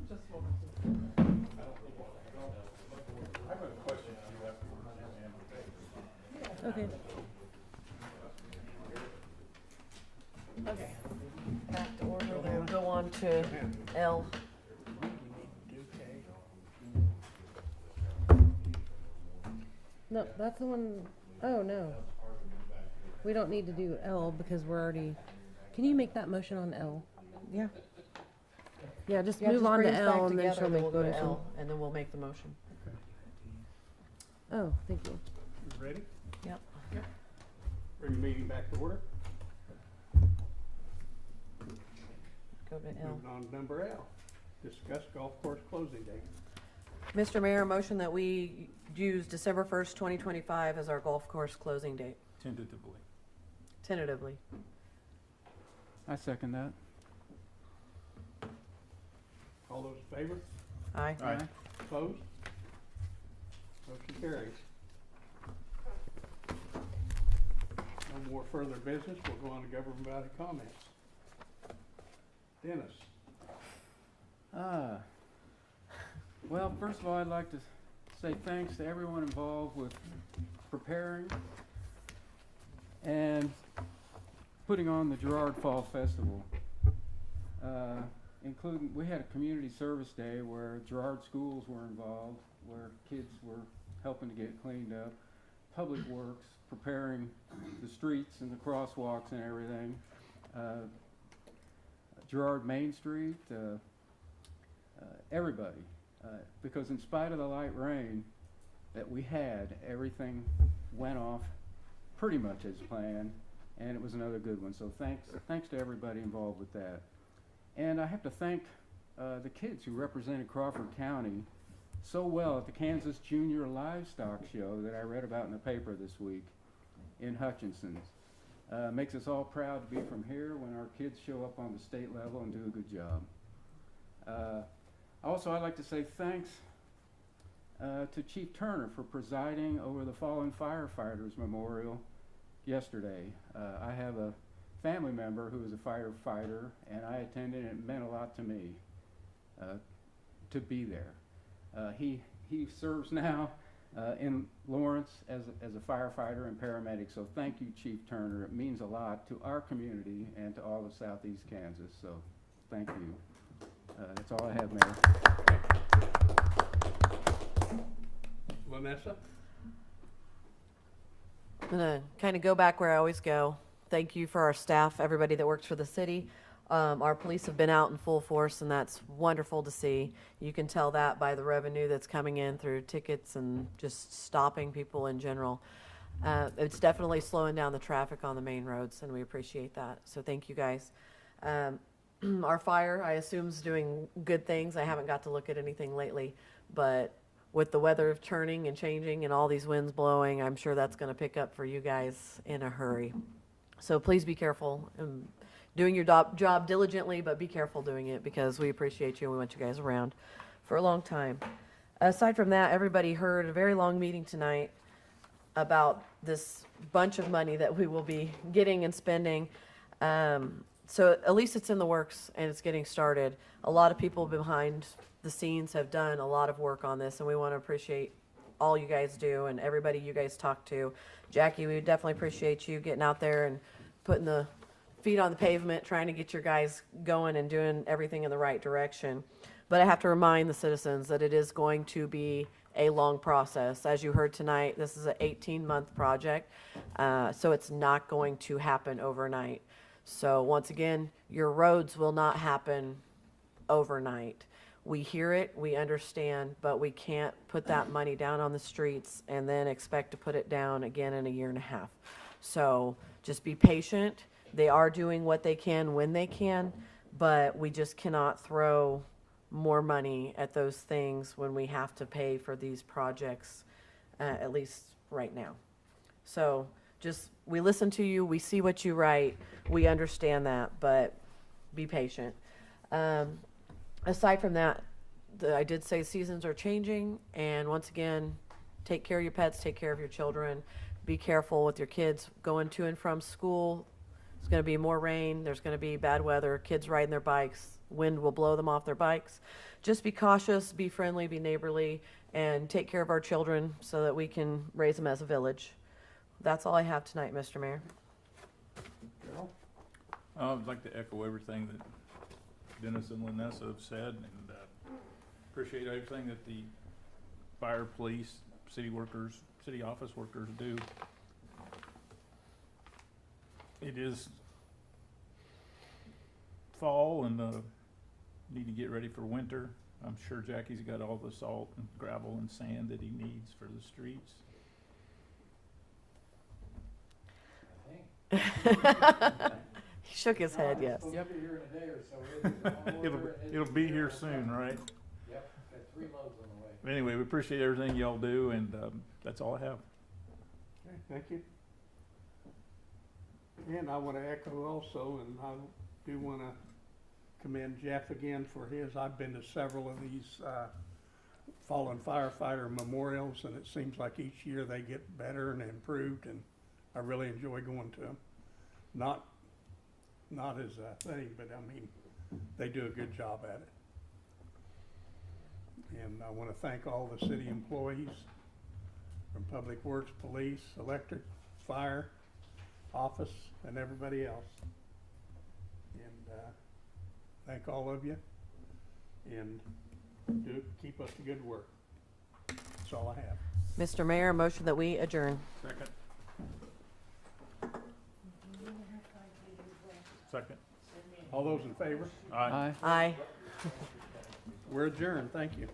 Just one more. I have a question for you afterwards. Okay. Okay. Back to order, then we'll go on to L. No, that's the one. Oh, no. We don't need to do L because we're already. Can you make that motion on L? Yeah. Yeah, just Yeah, move just on bring to us back L and then together, she'll make we'll the go to motion. L, and then we'll make the motion. Oh, thank you. You ready? Yep. Bring the meeting back to order. Go to L. Moving on to number L. Discuss golf course closing date. Mr. Mayor, motion that we use December 1st, 2025 as our golf course closing date, Tentatively. tentatively. I second that. All those in favor? Aye. Aye. Opposed? Motion carries. No more further business. We'll go on to government body comments. Dennis. Well, first of all, I'd like to say thanks to everyone involved with preparing and putting on the Girard Fall Festival. Including, we had a community service day where Girard schools were involved, where kids were helping to get cleaned up. Public Works preparing the streets and the crosswalks and everything. Girard Main Street, everybody. Because in spite of the light rain that we had, everything went off pretty much as planned, and it was another good one. So thanks to everybody involved with that. And I have to thank the kids who represented Crawford County so well at the Kansas Junior Livestock Show that I read about in the paper this week in Hutchinson's. Makes us all proud to be from here when our kids show up on the state level and do a good job. Also, I'd like to say thanks to Chief Turner for presiding over the Fallen Firefighters Memorial yesterday. I have a family member who is a firefighter, and I attended, and it meant a lot to me to be there. He serves now in Lawrence as a firefighter and paramedic, so thank you, Chief Turner. It means a lot to our community and to all of Southeast Kansas, so thank you. That's all I have, Mayor. Vanessa? I'm gonna kind of go back where I always go. Thank you for our staff, everybody that works for the city. Our police have been out in full force, and that's wonderful to see. You can tell that by the revenue that's coming in through tickets and just stopping people in general. It's definitely slowing down the traffic on the main roads, and we appreciate that. So thank you guys. Our fire, I assume, is doing good things. I haven't got to look at anything lately, but with the weather turning and changing and all these winds blowing, I'm sure that's going to pick up for you guys in a hurry. So please be careful and doing your job diligently, but be careful doing it because we appreciate you and we want you guys around for a long time. Aside from that, everybody heard a very long meeting tonight about this bunch of money that we will be getting and spending. So at least it's in the works and it's getting started. A lot of people behind the scenes have done a lot of work on this, and we want to appreciate all you guys do and everybody you guys talk to. Jackie, we definitely appreciate you getting out there and putting the feet on the pavement, trying to get your guys going and doing everything in the right direction. But I have to remind the citizens that it is going to be a long process. As you heard tonight, this is an 18-month project, so it's not going to happen overnight. So once again, your roads will not happen overnight. We hear it, we understand, but we can't put that money down on the streets and then expect to put it down again in a year and a half. So just be patient. They are doing what they can when they can, but we just cannot throw more money at those things when we have to pay for these projects, at least right now. So just, we listen to you, we see what you write, we understand that, but be patient. Aside from that, I did say seasons are changing, and once again, take care of your pets, take care of your children. Be careful with your kids going to and from school. It's going to be more rain. There's going to be bad weather. Kids riding their bikes. Wind will blow them off their bikes. Just be cautious, be friendly, be neighborly, and take care of our children so that we can raise them as a village. That's all I have tonight, Mr. Mayor. Carol? I would like to echo everything that Dennis and Lynessa have said, and appreciate everything that the fire, police, city workers, city office workers do. It is fall and need to get ready for winter. I'm sure Jackie's got all the salt and gravel and sand that he needs for the streets. He shook his head, yes. It's supposed to be here in a day or so. It is on order. It'll be here soon, right? Yep, got 3 loads on the way. Anyway, we appreciate everything y'all do, and that's all I have. Okay, thank you. And I want to echo also, and I do want to commend Jeff again for his. I've been to several of these fallen firefighter memorials, and it seems like each year they get better and improved, and I really enjoy going to them. Not as a thing, but I mean, they do a good job at it. And I want to thank all the city employees from Public Works, Police, Electric, Fire, Office, and everybody else. And thank all of you, and keep up the good work. That's all I have. Mr. Mayor, motion that we adjourn. Second. Second. All those in favor? Aye. Aye. We're adjourned. Thank you.